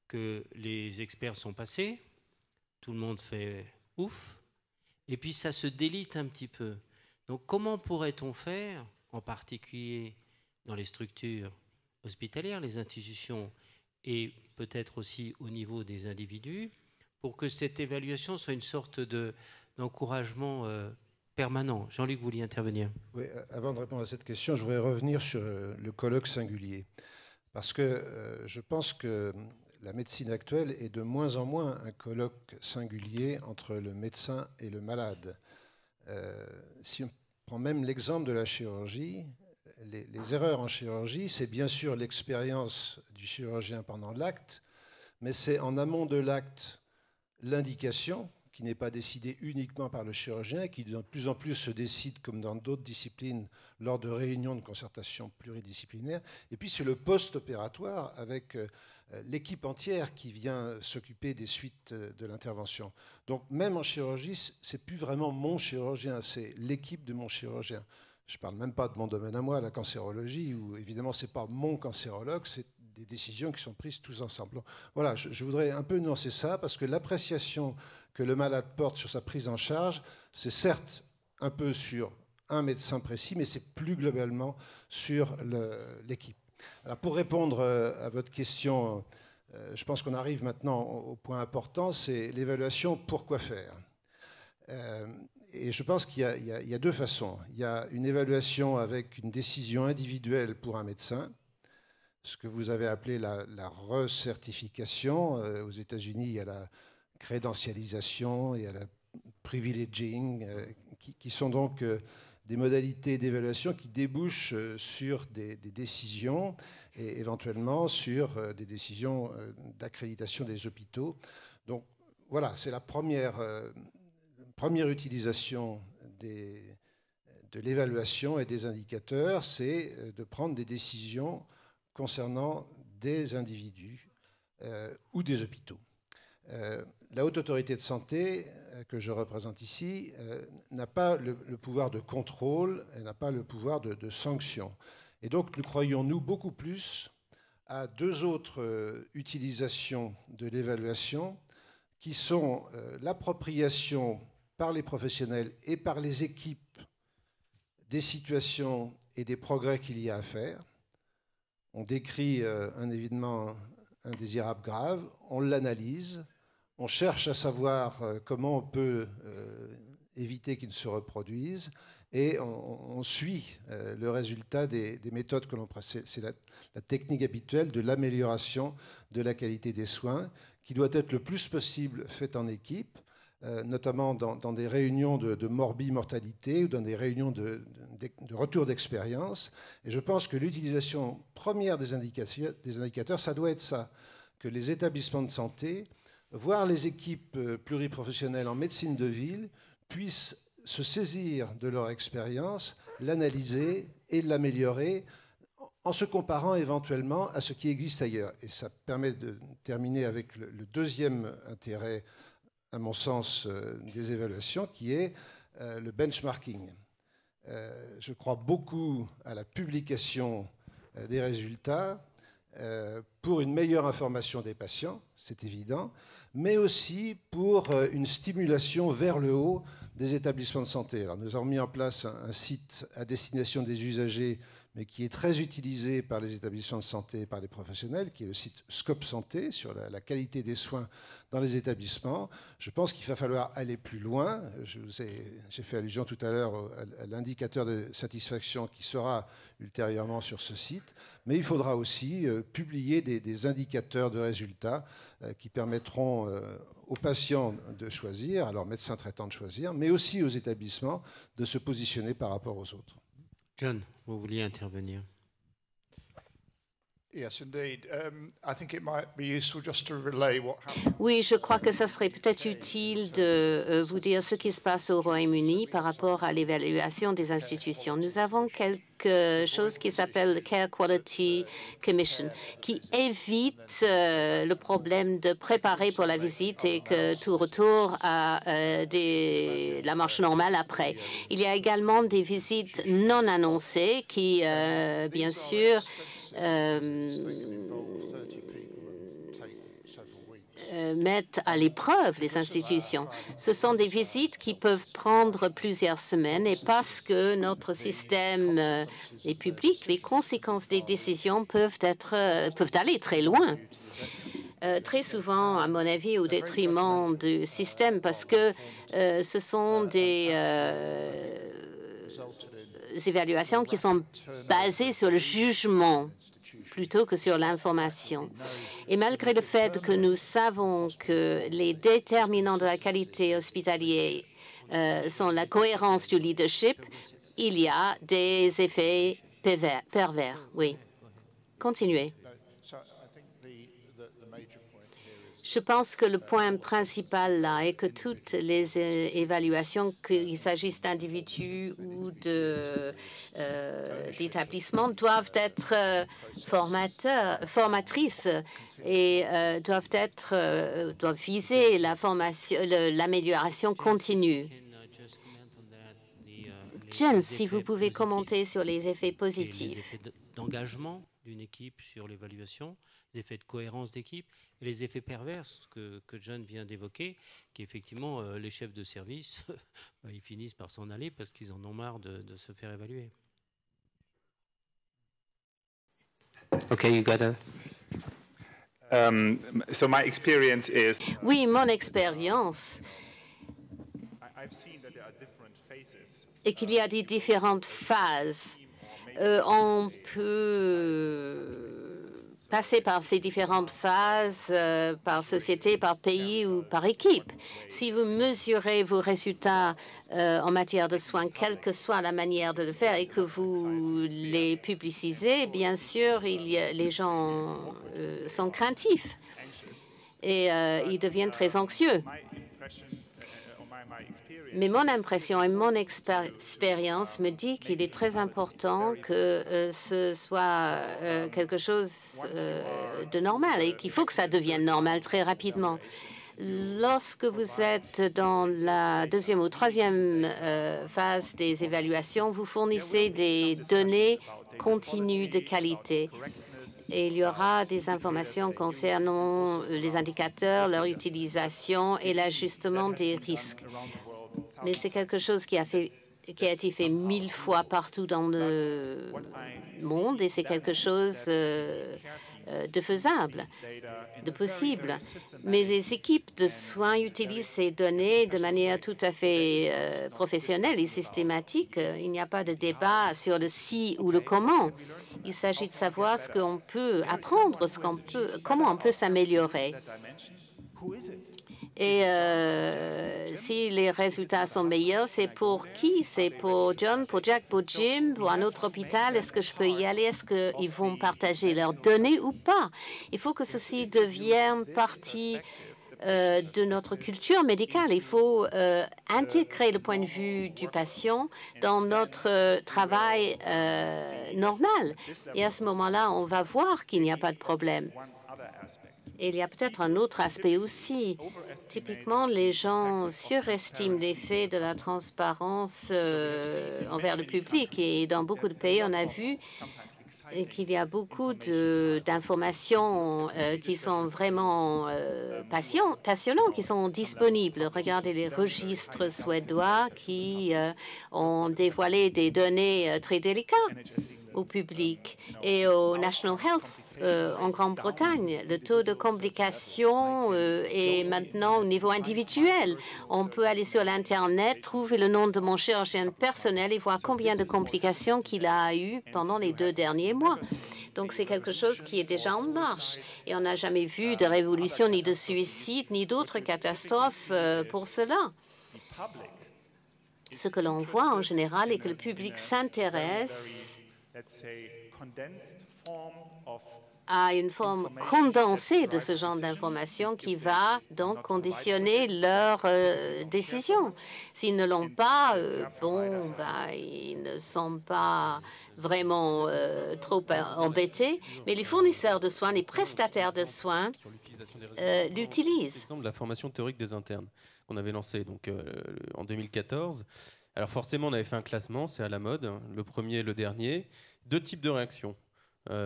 C: que les experts sont passés, tout le monde fait ouf, et puis ça se délite un petit peu. Donc comment pourrait-on faire, en particulier dans les structures hospitalières, les institutions, et peut-être aussi au niveau des individus, pour que cette évaluation soit une sorte d'encouragement permanent. Jean-Luc, vous vouliez intervenir?
D: Oui, avant de répondre à cette question, je voudrais revenir sur le colloque singulier. Parce que je pense que la médecine actuelle est de moins en moins un colloque singulier entre le médecin et le malade. Si on prend même l'exemple de la chirurgie, les erreurs en chirurgie, c'est bien sûr l'expérience du chirurgien pendant l'acte, mais c'est en amont de l'acte l'indication, qui n'est pas décidée uniquement par le chirurgien, qui de plus en plus se décide, comme dans d'autres disciplines, lors de réunions de concertation pluridisciplinaires. Et puis c'est le post-opératoire avec l'équipe entière qui vient s'occuper des suites de l'intervention. Donc même en chirurgie, c'est plus vraiment mon chirurgien, c'est l'équipe de mon chirurgien. Je ne parle même pas de mon domaine à moi, la cancérologie, où évidemment ce n'est pas mon cancérologue, c'est des décisions qui sont prises tous ensemble. Donc, voilà, je voudrais un peu nuancer ça, parce que l'appréciation que le malade porte sur sa prise en charge, c'est certes un peu sur un médecin précis, mais c'est plus globalement sur l'équipe. Alors pour répondre à votre question, je pense qu'on arrive maintenant au point important, c'est l'évaluation pourquoi faire. Et je pense qu'il y a 2 façons. Il y a une évaluation avec une décision individuelle pour un médecin, ce que vous avez appelé la recertification. Aux États-Unis, il y a la crédentialisation, il y a la privileging, qui sont donc des modalités d'évaluation qui débouchent sur des décisions et éventuellement sur des décisions d'accréditation des hôpitaux. Donc voilà, c'est la première utilisation de l'évaluation et des indicateurs, c'est de prendre des décisions concernant des individus ou des hôpitaux. La Haute Autorité de Santé, que je représente ici, n'a pas le pouvoir de contrôle, elle n'a pas le pouvoir de sanction. Et donc nous croyons, nous, beaucoup plus à 2 autres utilisations de l'évaluation qui sont l'appropriation par les professionnels et par les équipes des situations et des progrès qu'il y a à faire. On décrit un événement indésirable grave, on l'analyse, on cherche à savoir comment on peut éviter qu'il ne se reproduise et on suit le résultat des méthodes que l'on pratique. C'est la technique habituelle de l'amélioration de la qualité des soins qui doit être le plus possible faite en équipe, notamment dans des réunions de morbi-mortalité ou dans des réunions de retour d'expérience. Et je pense que l'utilisation première des indicateurs, ça doit être ça, que les établissements de santé, voire les équipes pluriprofessionnelles en médecine de ville, puissent se saisir de leur expérience, l'analyser et l'améliorer en se comparant éventuellement à ce qui existe ailleurs. Et ça permet de terminer avec le deuxième intérêt, à mon sens, des évaluations, qui est le benchmarking. Je crois beaucoup à la publication des résultats pour une meilleure information des patients, c'est évident, mais aussi pour une stimulation vers le haut des établissements de santé. Alors, nous avons mis en place un site à destination des usagers, mais qui est très utilisé par les établissements de santé et par les professionnels, qui est le site Scope Santé, sur la qualité des soins dans les établissements. Je pense qu'il va falloir aller plus loin. J'ai fait allusion tout à l'heure à l'indicateur de satisfaction qui sera ultérieurement sur ce site, mais il faudra aussi publier des indicateurs de résultats qui permettront aux patients de choisir, à leurs médecins traitants de choisir, mais aussi aux établissements de se positionner par rapport aux autres.
C: John, vous vouliez intervenir.
J: Oui, je crois que ça serait peut-être utile de vous dire ce qui se passe au Royaume-Uni par rapport à l'évaluation des institutions. Nous avons quelque chose qui s'appelle le Care Quality Commission, qui évite le problème de préparer pour la visite et que tout retour à la marche normale après. Il y a également des visites non annoncées qui, bien sûr, mettent à l'épreuve les institutions. Ce sont des visites qui peuvent prendre plusieurs semaines et parce que notre système est public, les conséquences des décisions peuvent aller très loin. Très souvent, à mon avis, au détriment du système, parce que ce sont des évaluations qui sont basées sur le jugement plutôt que sur l'information. Et malgré le fait que nous savons que les déterminants de la qualité hospitalière sont la cohérence du leadership, il y a des effets pervers. Oui. Continuez. Je pense que le point principal là est que toutes les évaluations, qu'il s'agisse d'individus ou d'établissements, doivent être formatrices et doivent viser l'amélioration continue. John, si vous pouvez commenter sur les effets positifs.
C: Les effets d'engagement d'une équipe sur l'évaluation, les effets de cohérence d'équipe et les effets pervers que John vient d'évoquer, qui effectivement, les chefs de service, ils finissent par s'en aller parce qu'ils en ont marre de se faire évaluer.
J: OK, you got it.
K: So my experience is...
J: Oui, mon expérience est qu'il y a des différentes phases. On peut passer par ces différentes phases, par société, par pays ou par équipe. Si vous mesurez vos résultats en matière de soins, quelle que soit la manière de le faire, et que vous les publicisez, bien sûr, les gens sont craintifs et ils deviennent très anxieux. Mais mon impression et mon expérience me dit qu'il est très important que ce soit quelque chose de normal et qu'il faut que ça devienne normal très rapidement. Lorsque vous êtes dans la deuxième ou troisième phase des évaluations, vous fournissez des données continues de qualité. Et il y aura des informations concernant les indicateurs, leur utilisation et l'ajustement des risques. Mais c'est quelque chose qui a été fait 1000 fois partout dans le monde et c'est quelque chose de faisable, de possible. Mais les équipes de soins utilisent ces données de manière tout à fait professionnelle et systématique. Il n'y a pas de débat sur le si ou le comment. Il s'agit de savoir ce qu'on peut apprendre, comment on peut s'améliorer. Et si les résultats sont meilleurs, c'est pour qui? C'est pour John, pour Jack, pour Jim, pour un autre hôpital? Est-ce que je peux y aller? Est-ce qu'ils vont partager leurs données ou pas? Il faut que ceci devienne partie de notre culture médicale. Il faut intégrer le point de vue du patient dans notre travail normal. Et à ce moment-là, on va voir qu'il n'y a pas de problème. Et il y a peut-être un autre aspect aussi. Typiquement, les gens surestiment l'effet de la transparence envers le public. Et dans beaucoup de pays, on a vu qu'il y a beaucoup d'informations qui sont vraiment passionnantes, qui sont disponibles. Regardez les registres suédois qui ont dévoilé des données très délicates au public. Et au National Health en Grande-Bretagne, le taux de complications est maintenant au niveau individuel. On peut aller sur l'Internet, trouver le nom de mon chirurgien personnel et voir combien de complications qu'il a eues pendant les 2 derniers mois. Donc, c'est quelque chose qui est déjà en marche. Et on n'a jamais vu de révolution, ni de suicide, ni d'autres catastrophes pour cela. Ce que l'on voit en général est que le public s'intéresse à une forme condensée de ce genre d'information qui va donc conditionner leur décision. S'ils ne l'ont pas, ils ne sont pas vraiment trop embêtés, mais les fournisseurs de soins, les prestataires de soins l'utilisent.
G: De la formation théorique des internes qu'on avait lancé donc, en 2014. Alors forcément, on avait fait un classement, c'est à la mode, hein, le premier et le dernier. 2 types de réactions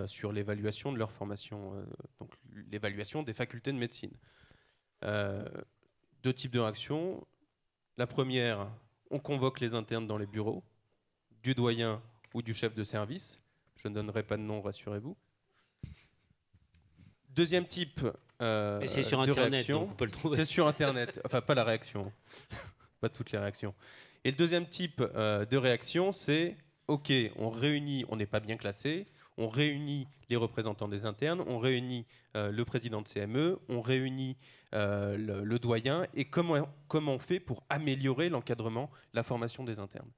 G: sur l'évaluation de leur formation, donc l'évaluation des facultés de médecine. 2 types de réactions. La première, on convoque les internes dans les bureaux, du doyen ou du chef de service. Je ne donnerai pas de nom, rassurez-vous. Deuxième type
C: c'est sur
G: de
C: Internet,
G: réaction.
C: donc on peut le trouver.
G: C'est sur Internet, enfin pas la réaction, pas toutes les réactions. Et le deuxième type de réaction, c'est OK, on réunit, on n'est pas bien classé, on réunit les représentants des internes, on réunit le président de CME, on réunit le doyen, et comment on fait pour améliorer l'encadrement, la formation des internes.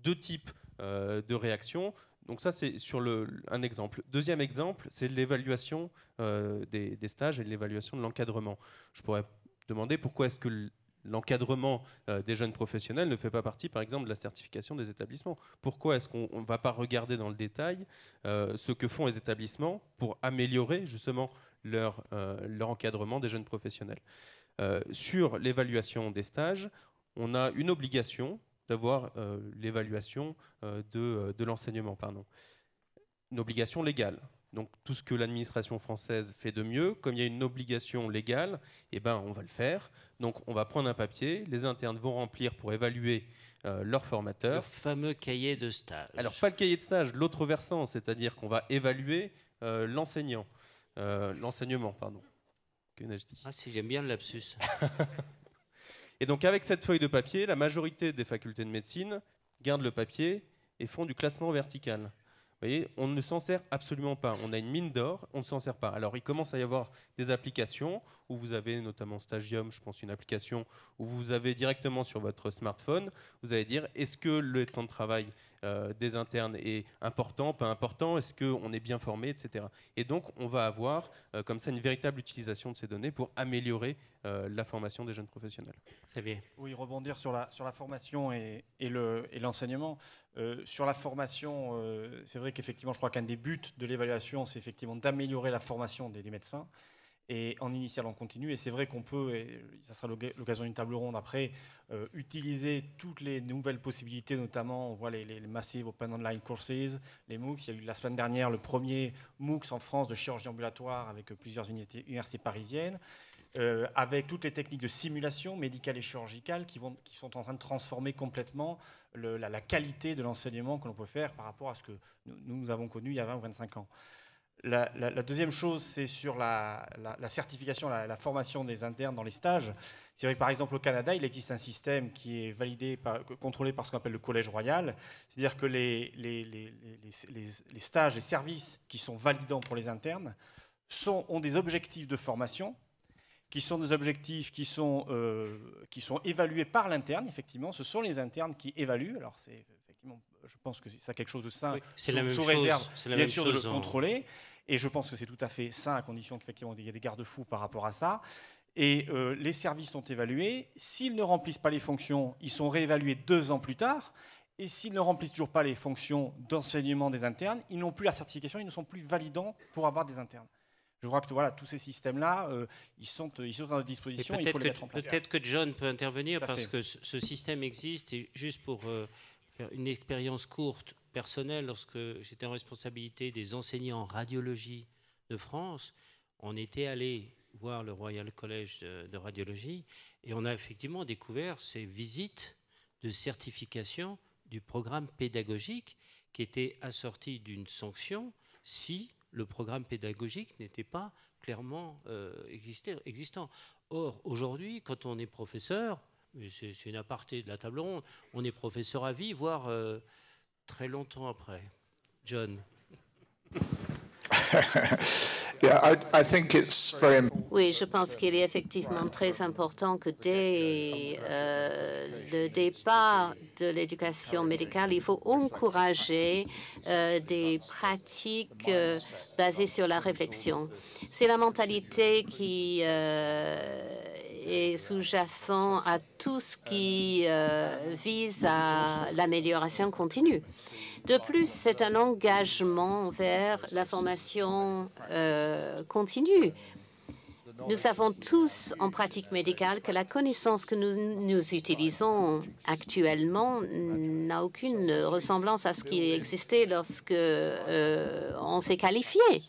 G: 2 types de réactions. Donc ça, c'est sur un exemple. Deuxième exemple, c'est l'évaluation des stages et l'évaluation de l'encadrement. Je pourrais demander pourquoi est-ce que l'encadrement des jeunes professionnels ne fait pas partie, par exemple, de la certification des établissements. Pourquoi est-ce qu'on ne va pas regarder dans le détail ce que font les établissements pour améliorer justement leur encadrement des jeunes professionnels. Sur l'évaluation des stages, on a une obligation d'avoir l'évaluation de l'enseignement, une obligation légale. Donc tout ce que l'administration française fait de mieux, comme il y a une obligation légale, eh ben, on va le faire. Donc on va prendre un papier, les internes vont remplir pour évaluer leur formateur.
C: Le fameux cahier de stage.
G: Alors pas le cahier de stage, l'autre versant, c'est-à-dire qu'on va évaluer l'enseignement. L'enseignement, pardon. Que n'ai-je dit ?
C: Ah si, j'aime bien le lapsus.
G: Et donc avec cette feuille de papier, la majorité des facultés de médecine gardent le papier et font du classement vertical. Vous voyez, on ne s'en sert absolument pas. On a une mine d'or, on ne s'en sert pas. Alors, il commence à y avoir des applications où vous avez notamment Stagium, je pense, une application où vous avez directement sur votre smartphone, vous allez dire, est-ce que le temps de travail des internes est important, pas important, est-ce qu'on est bien formé, etc. Et donc, on va avoir comme ça une véritable utilisation de ces données pour améliorer la formation des jeunes professionnels.
C: Xavier.
E: Oui, rebondir sur la formation et l'enseignement. Sur la formation, c'est vrai qu'effectivement, je crois qu'un des buts de l'évaluation, c'est effectivement d'améliorer la formation des médecins, et en initial, en continu. Et c'est vrai qu'on peut, et ça sera l'occasion d'une table ronde après, utiliser toutes les nouvelles possibilités, notamment, on voit les Massive Open Online Courses, les MOOCs. Il y a eu la semaine dernière le premier MOOCs en France de chirurgie ambulatoire avec plusieurs universités parisiennes. Avec toutes les techniques de simulation médicale et chirurgicale qui sont en train de transformer complètement la qualité de l'enseignement que l'on peut faire par rapport à ce que nous avons connu il y a 20 ou 25 ans. La deuxième chose, c'est sur la certification, la formation des internes dans les stages. C'est vrai que par exemple au Canada, il existe un système qui est validé, contrôlé par ce qu'on appelle le Collège royal. C'est-à-dire que les stages, les services qui sont validants pour les internes ont des objectifs de formation qui sont des objectifs qui sont évalués par l'interne, effectivement. Ce sont les internes qui évaluent. Alors, effectivement, je pense que c'est ça quelque chose de sain,
C: oui,
E: sous réserve, bien sûr, de le contrôler. Et je pense que c'est tout à fait sain, à condition qu'effectivement, il y ait des garde-fous par rapport à ça. Et les services sont évalués. S'ils ne remplissent pas les fonctions, ils sont réévalués 2 ans plus tard. Et s'ils ne remplissent toujours pas les fonctions d'enseignement des internes, ils n'ont plus la certification, ils ne sont plus validants pour avoir des internes. Je crois que voilà, tous ces systèmes-là, ils sont à notre disposition, il faut les mettre en place.
C: Peut-être que John peut intervenir parce que ce système existe. Et juste pour faire une expérience courte, personnelle, lorsque j'étais en responsabilité des enseignants en radiologie de France, on était allé voir le Royal College de radiologie et on a effectivement découvert ces visites de certification du programme pédagogique qui était assorti d'une sanction si le programme pédagogique n'était pas clairement existant. Or, aujourd'hui, quand on est professeur, c'est une aparté de la table ronde, on est professeur à vie, voire très longtemps après. John.
J: Oui, je pense qu'il est effectivement très important que dès le départ de l'éducation médicale, il faut encourager des pratiques basées sur la réflexion. C'est la mentalité qui est sous-jacent à tout ce qui vise à l'amélioration continue. De plus, c'est un engagement vers la formation continue. Nous savons tous en pratique médicale que la connaissance que nous utilisons actuellement n'a aucune ressemblance à ce qui existait lorsque on s'est qualifié.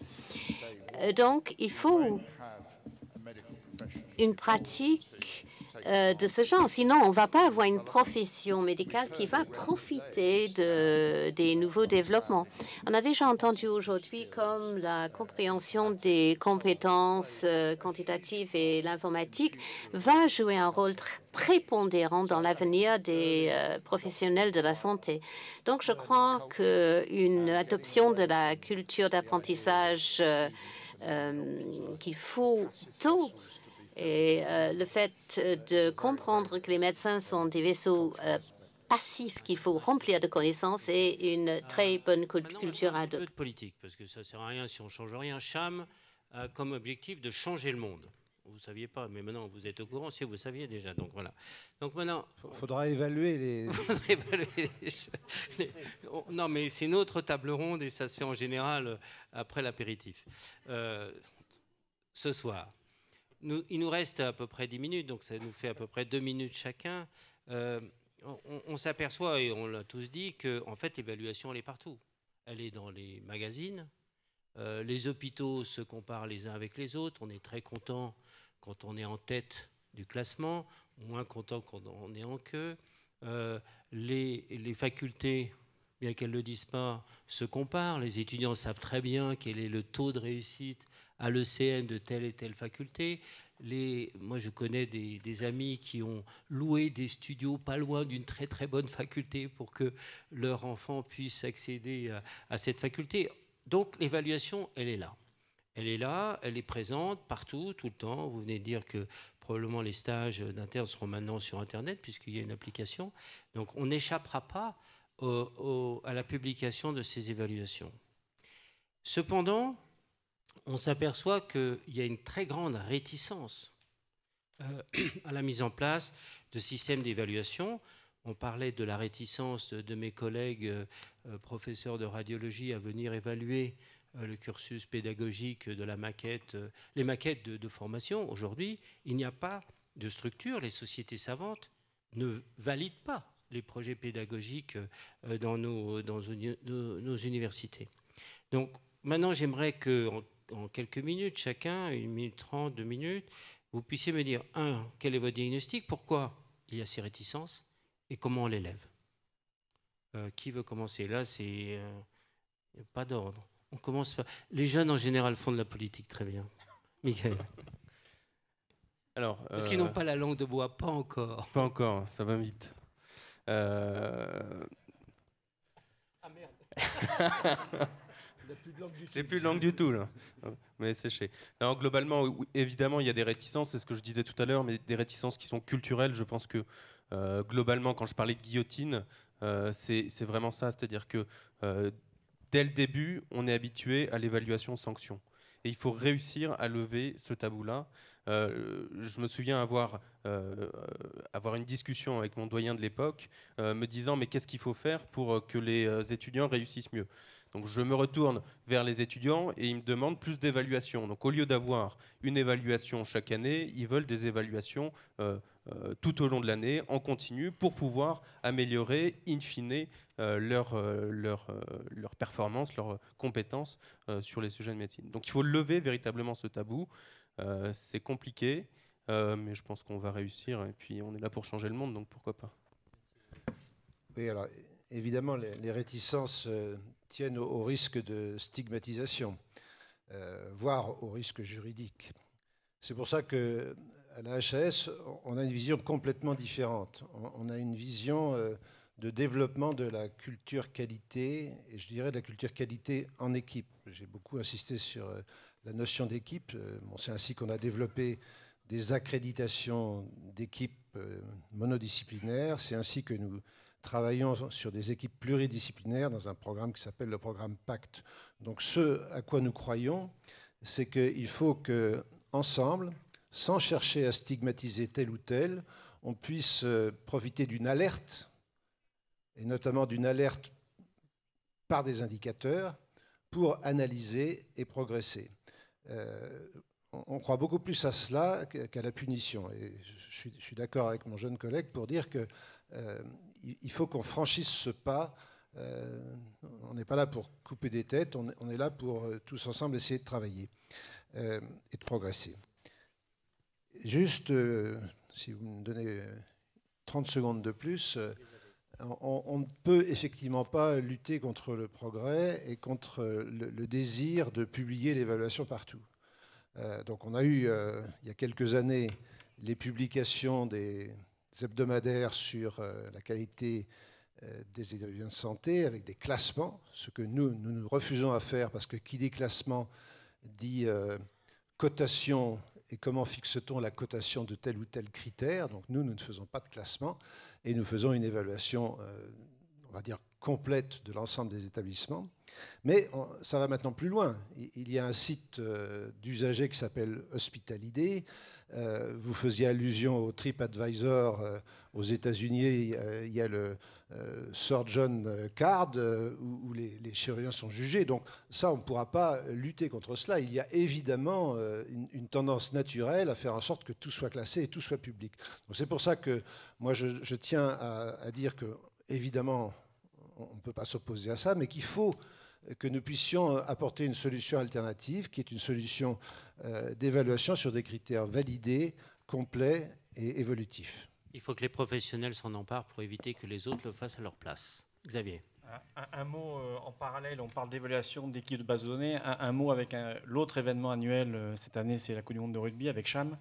J: Donc, il faut une pratique de ce genre. Sinon, on ne va pas avoir une profession médicale qui va profiter des nouveaux développements. On a déjà entendu aujourd'hui comme la compréhension des compétences quantitatives et l'informatique va jouer un rôle prépondérant dans l'avenir des professionnels de la santé. Donc, je crois qu'une adoption de la culture d'apprentissage qu'il faut tôt, et le fait de comprendre que les médecins sont des vaisseaux passifs qu'il faut remplir de connaissances est une très bonne culture à adopter.
C: Un peu de politique, parce que ça ne sert à rien si on ne change rien. Cham a comme objectif de changer le monde. Vous ne saviez pas, mais maintenant vous êtes au courant, si vous saviez déjà. Donc voilà. Donc maintenant,
D: faudra évaluer les.
C: Non, mais c'est une autre table ronde et ça se fait en général après l'apéritif. Ce soir. Il nous reste à peu près 10 minutes, donc ça nous fait à peu près 2 minutes chacun. On s'aperçoit, et on l'a tous dit, qu'en fait, l'évaluation, elle est partout. Elle est dans les magazines. Les hôpitaux se comparent les uns avec les autres. On est très content quand on est en tête du classement, moins content quand on est en queue. Les facultés, bien qu'elles ne le disent pas, se comparent. Les étudiants savent très bien quel est le taux de réussite à l'ECN de telle et telle faculté. Moi, je connais des amis qui ont loué des studios pas loin d'une très très bonne faculté pour que leur enfant puisse accéder à cette faculté. Donc, l'évaluation, elle est là. Elle est là, elle est présente partout, tout le temps. Vous venez de dire que probablement les stages d'interne seront maintenant sur Internet puisqu'il y a une application. Donc, on n'échappera pas à la publication de ces évaluations. Cependant, on s'aperçoit qu'il y a une très grande réticence à la mise en place de systèmes d'évaluation. On parlait de la réticence de mes collègues professeurs de radiologie à venir évaluer le cursus pédagogique de la maquette, les maquettes de formation. Aujourd'hui, il n'y a pas de structure. Les sociétés savantes ne valident pas les projets pédagogiques dans nos universités. Donc maintenant, j'aimerais qu'en quelques minutes, chacun, 1 minute 30, 2 minutes, vous puissiez me dire, quel est votre diagnostic, pourquoi il y a ces réticences et comment on les lève. Qui veut commencer? Là, il n'y a pas d'ordre. On commence par... Les jeunes, en général, font de la politique très bien. Michael.
G: Alors,
C: parce qu'ils n'ont pas la langue de bois, pas encore.
G: Pas encore, ça va vite.
C: Ah merde.
G: J'ai plus de langue du tout, là. Mais séché. Alors, globalement, oui, évidemment, il y a des réticences, c'est ce que je disais tout à l'heure, mais des réticences qui sont culturelles. Je pense que, globalement, quand je parlais de guillotine, c'est vraiment ça. C'est-à-dire que, dès le début, on est habitué à l'évaluation sanction. Et il faut réussir à lever ce tabou-là. Je me souviens avoir une discussion avec mon doyen de l'époque, me disant mais qu'est-ce qu'il faut faire pour que les étudiants réussissent mieux. Donc je me retourne vers les étudiants et ils me demandent plus d'évaluation. Donc au lieu d'avoir une évaluation chaque année, ils veulent des évaluations tout au long de l'année, en continu, pour pouvoir améliorer, in fine, leur performance, leurs compétences sur les sujets de médecine. Donc il faut lever véritablement ce tabou. C'est compliqué, mais je pense qu'on va réussir. Et puis on est là pour changer le monde, donc pourquoi pas.
D: Oui, alors évidemment, les réticences tiennent au risque de stigmatisation, voire au risque juridique. C'est pour ça que à la HAS, on a une vision complètement différente. On a une vision de développement de la culture qualité, et je dirais de la culture qualité en équipe. J'ai beaucoup insisté sur la notion d'équipe. Bon, c'est ainsi qu'on a développé des accréditations d'équipes monodisciplinaires. C'est ainsi que nous travaillons sur des équipes pluridisciplinaires dans un programme qui s'appelle le programme PACT. Donc ce à quoi nous croyons, c'est qu'il faut qu'ensemble, sans chercher à stigmatiser tel ou tel, on puisse profiter d'une alerte, et notamment d'une alerte par des indicateurs, pour analyser et progresser. On croit beaucoup plus à cela qu'à la punition. Et je suis d'accord avec mon jeune collègue pour dire qu'il faut qu'on franchisse ce pas. On n'est pas là pour couper des têtes, on est là pour tous ensemble essayer de travailler et de progresser. Juste, si vous me donnez 30 secondes de plus, on ne peut effectivement pas lutter contre le progrès et contre le désir de publier l'évaluation partout. Donc on a eu, il y a quelques années, les publications des hebdomadaires sur la qualité des établissements de santé avec des classements, ce que nous refusons à faire parce que qui dit classement dit cotation. Et comment fixe-t-on la cotation de tel ou tel critère? Donc nous ne faisons pas de classement et nous faisons une évaluation, on va dire, complète de l'ensemble des établissements. Mais ça va maintenant plus loin. Il y a un site d'usagers qui s'appelle Hospitalidé. Vous faisiez allusion au TripAdvisor aux États-Unis. Il y a le Surgeon Card où les chirurgiens sont jugés. Donc ça, on ne pourra pas lutter contre cela. Il y a évidemment une tendance naturelle à faire en sorte que tout soit classé et tout soit public. Donc c'est pour ça que moi, je tiens à dire que, évidemment, on ne peut pas s'opposer à ça, mais qu'il faut que nous puissions apporter une solution alternative, qui est une solution d'évaluation sur des critères validés, complets et évolutifs.
C: Il faut que les professionnels s'en emparent pour éviter que les autres le fassent à leur place. Xavier.
E: Un mot en parallèle, on parle d'évaluation d'équipes de base de données. Un mot avec l'autre événement annuel cette année, c'est la Coupe du Monde de rugby avec Cham.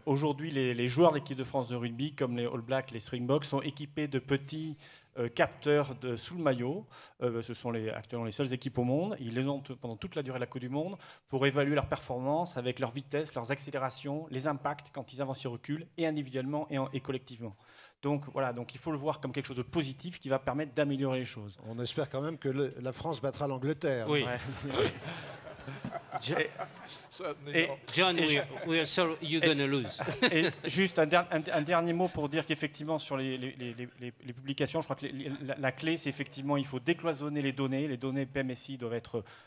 E: Aujourd'hui, les joueurs de l'équipe de France de rugby, comme les All Blacks, les Springboks, sont équipés de petits capteurs sous le maillot. Ce sont actuellement les seules équipes au monde. Ils les ont pendant toute la durée de la Coupe du Monde pour évaluer leur performance avec leur vitesse, leurs accélérations, les impacts quand ils avancent et reculent, et individuellement et collectivement. Donc voilà, donc il faut le voir comme quelque chose de positif qui va permettre d'améliorer les choses.
D: On espère quand même que la France battra l'Angleterre.
C: Oui.
E: Ouais.
C: John, we are sorry, you're going to lose.
E: Et juste un dernier mot pour dire qu'effectivement, sur les publications, je crois que la clé, c'est effectivement, il faut décloisonner les données PMSI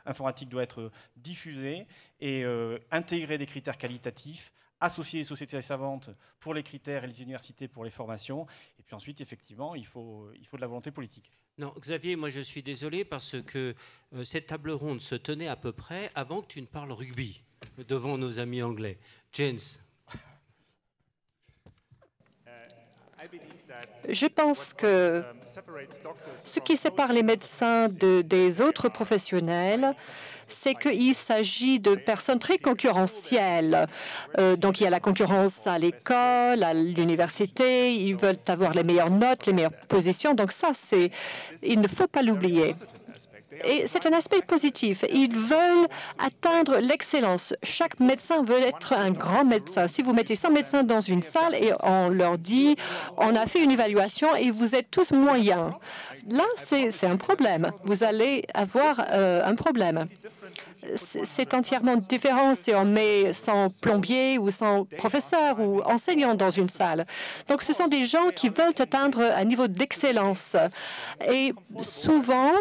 E: informatiques doivent être diffusées et intégrer des critères qualitatifs, associer les sociétés savantes pour les critères et les universités pour les formations. Et puis ensuite, effectivement, il faut de la volonté politique.
C: Non, Xavier, moi je suis désolé parce que cette table ronde se tenait à peu près avant que tu ne parles rugby devant nos amis anglais. James.
F: Je pense que ce qui sépare les médecins des autres professionnels, c'est qu'il s'agit de personnes très concurrentielles. Donc, il y a la concurrence à l'école, à l'université. Ils veulent avoir les meilleures notes, les meilleures positions. Donc, ça, il ne faut pas l'oublier. Et c'est un aspect positif. Ils veulent atteindre l'excellence. Chaque médecin veut être un grand médecin. Si vous mettez 100 médecins dans une salle et on leur dit « on a fait une évaluation et vous êtes tous moyens », là, c'est un problème. Vous allez avoir un problème. c'est entièrement différent si on met 100 plombiers ou 100 professeurs ou enseignants dans une salle. Donc, ce sont des gens qui veulent atteindre un niveau d'excellence. Et souvent,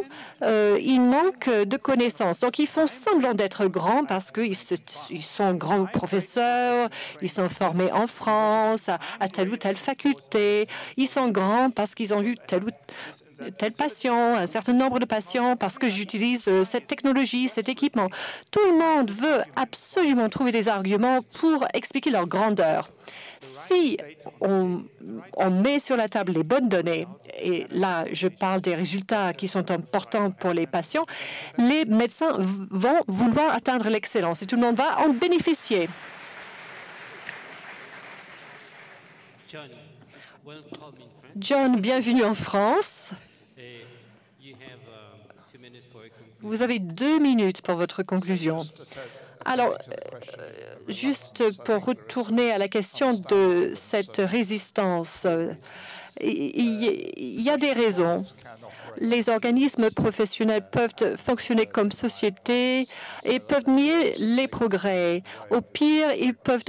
F: ils manquent de connaissances. Donc, ils font semblant d'être grands parce qu'ils sont grands professeurs, ils sont formés en France, à telle ou telle faculté. Ils sont grands parce qu'ils ont eu tel ou tel patient, un certain nombre de patients, parce que j'utilise cette technologie, cet équipement. Tout le monde veut absolument trouver des arguments pour expliquer leur grandeur. Si on met sur la table les bonnes données, et là, je parle des résultats qui sont importants pour les patients, les médecins vont vouloir atteindre l'excellence et tout le monde va en bénéficier. John, bienvenue en France. Vous avez 2 minutes pour votre conclusion. Alors, juste pour retourner à la question de cette résistance, il y a des raisons. Les organismes professionnels peuvent fonctionner comme société et peuvent nier les progrès. Au pire, ils peuvent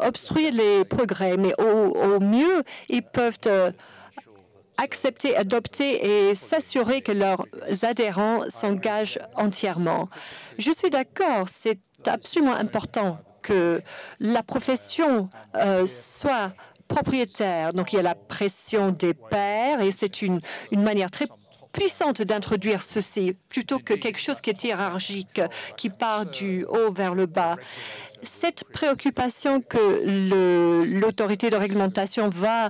F: obstruer les progrès, mais au mieux, ils peuvent accepter, adopter et s'assurer que leurs adhérents s'engagent entièrement. Je suis d'accord, c'est absolument important que la profession soit propriétaire. Donc, il y a la pression des pairs et c'est une manière très puissante d'introduire ceci, plutôt que quelque chose qui est hiérarchique, qui part du haut vers le bas. Cette préoccupation que l'autorité de réglementation va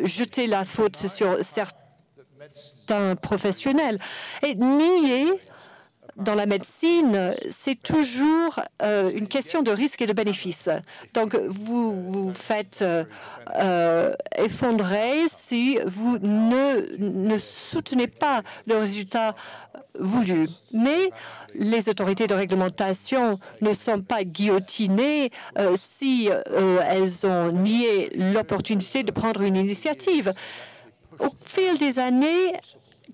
F: jeter la faute sur certains professionnels est niée. Dans la médecine, c'est toujours une question de risque et de bénéfice. Donc, vous vous faites effondrer si vous ne soutenez pas le résultat voulu. Mais les autorités de réglementation ne sont pas guillotinées si elles ont nié l'opportunité de prendre une initiative. Au fil des années,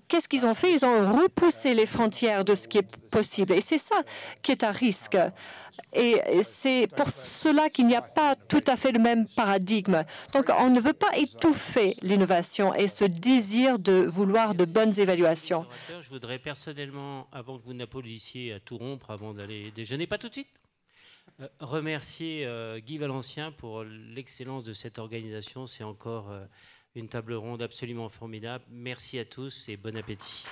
F: qu'est-ce qu'ils ont fait? Ils ont repoussé les frontières de ce qui est possible. Et c'est ça qui est un risque. Et c'est pour cela qu'il n'y a pas tout à fait le même paradigme. Donc, on ne veut pas étouffer l'innovation et ce désir de vouloir de bonnes évaluations.
C: Je voudrais personnellement, avant que vous n'applaudissiez à tout rompre, avant d'aller déjeuner, pas tout de suite, remercier Guy Valencien pour l'excellence de cette organisation. C'est encore une table ronde absolument formidable. Merci à tous et bon appétit.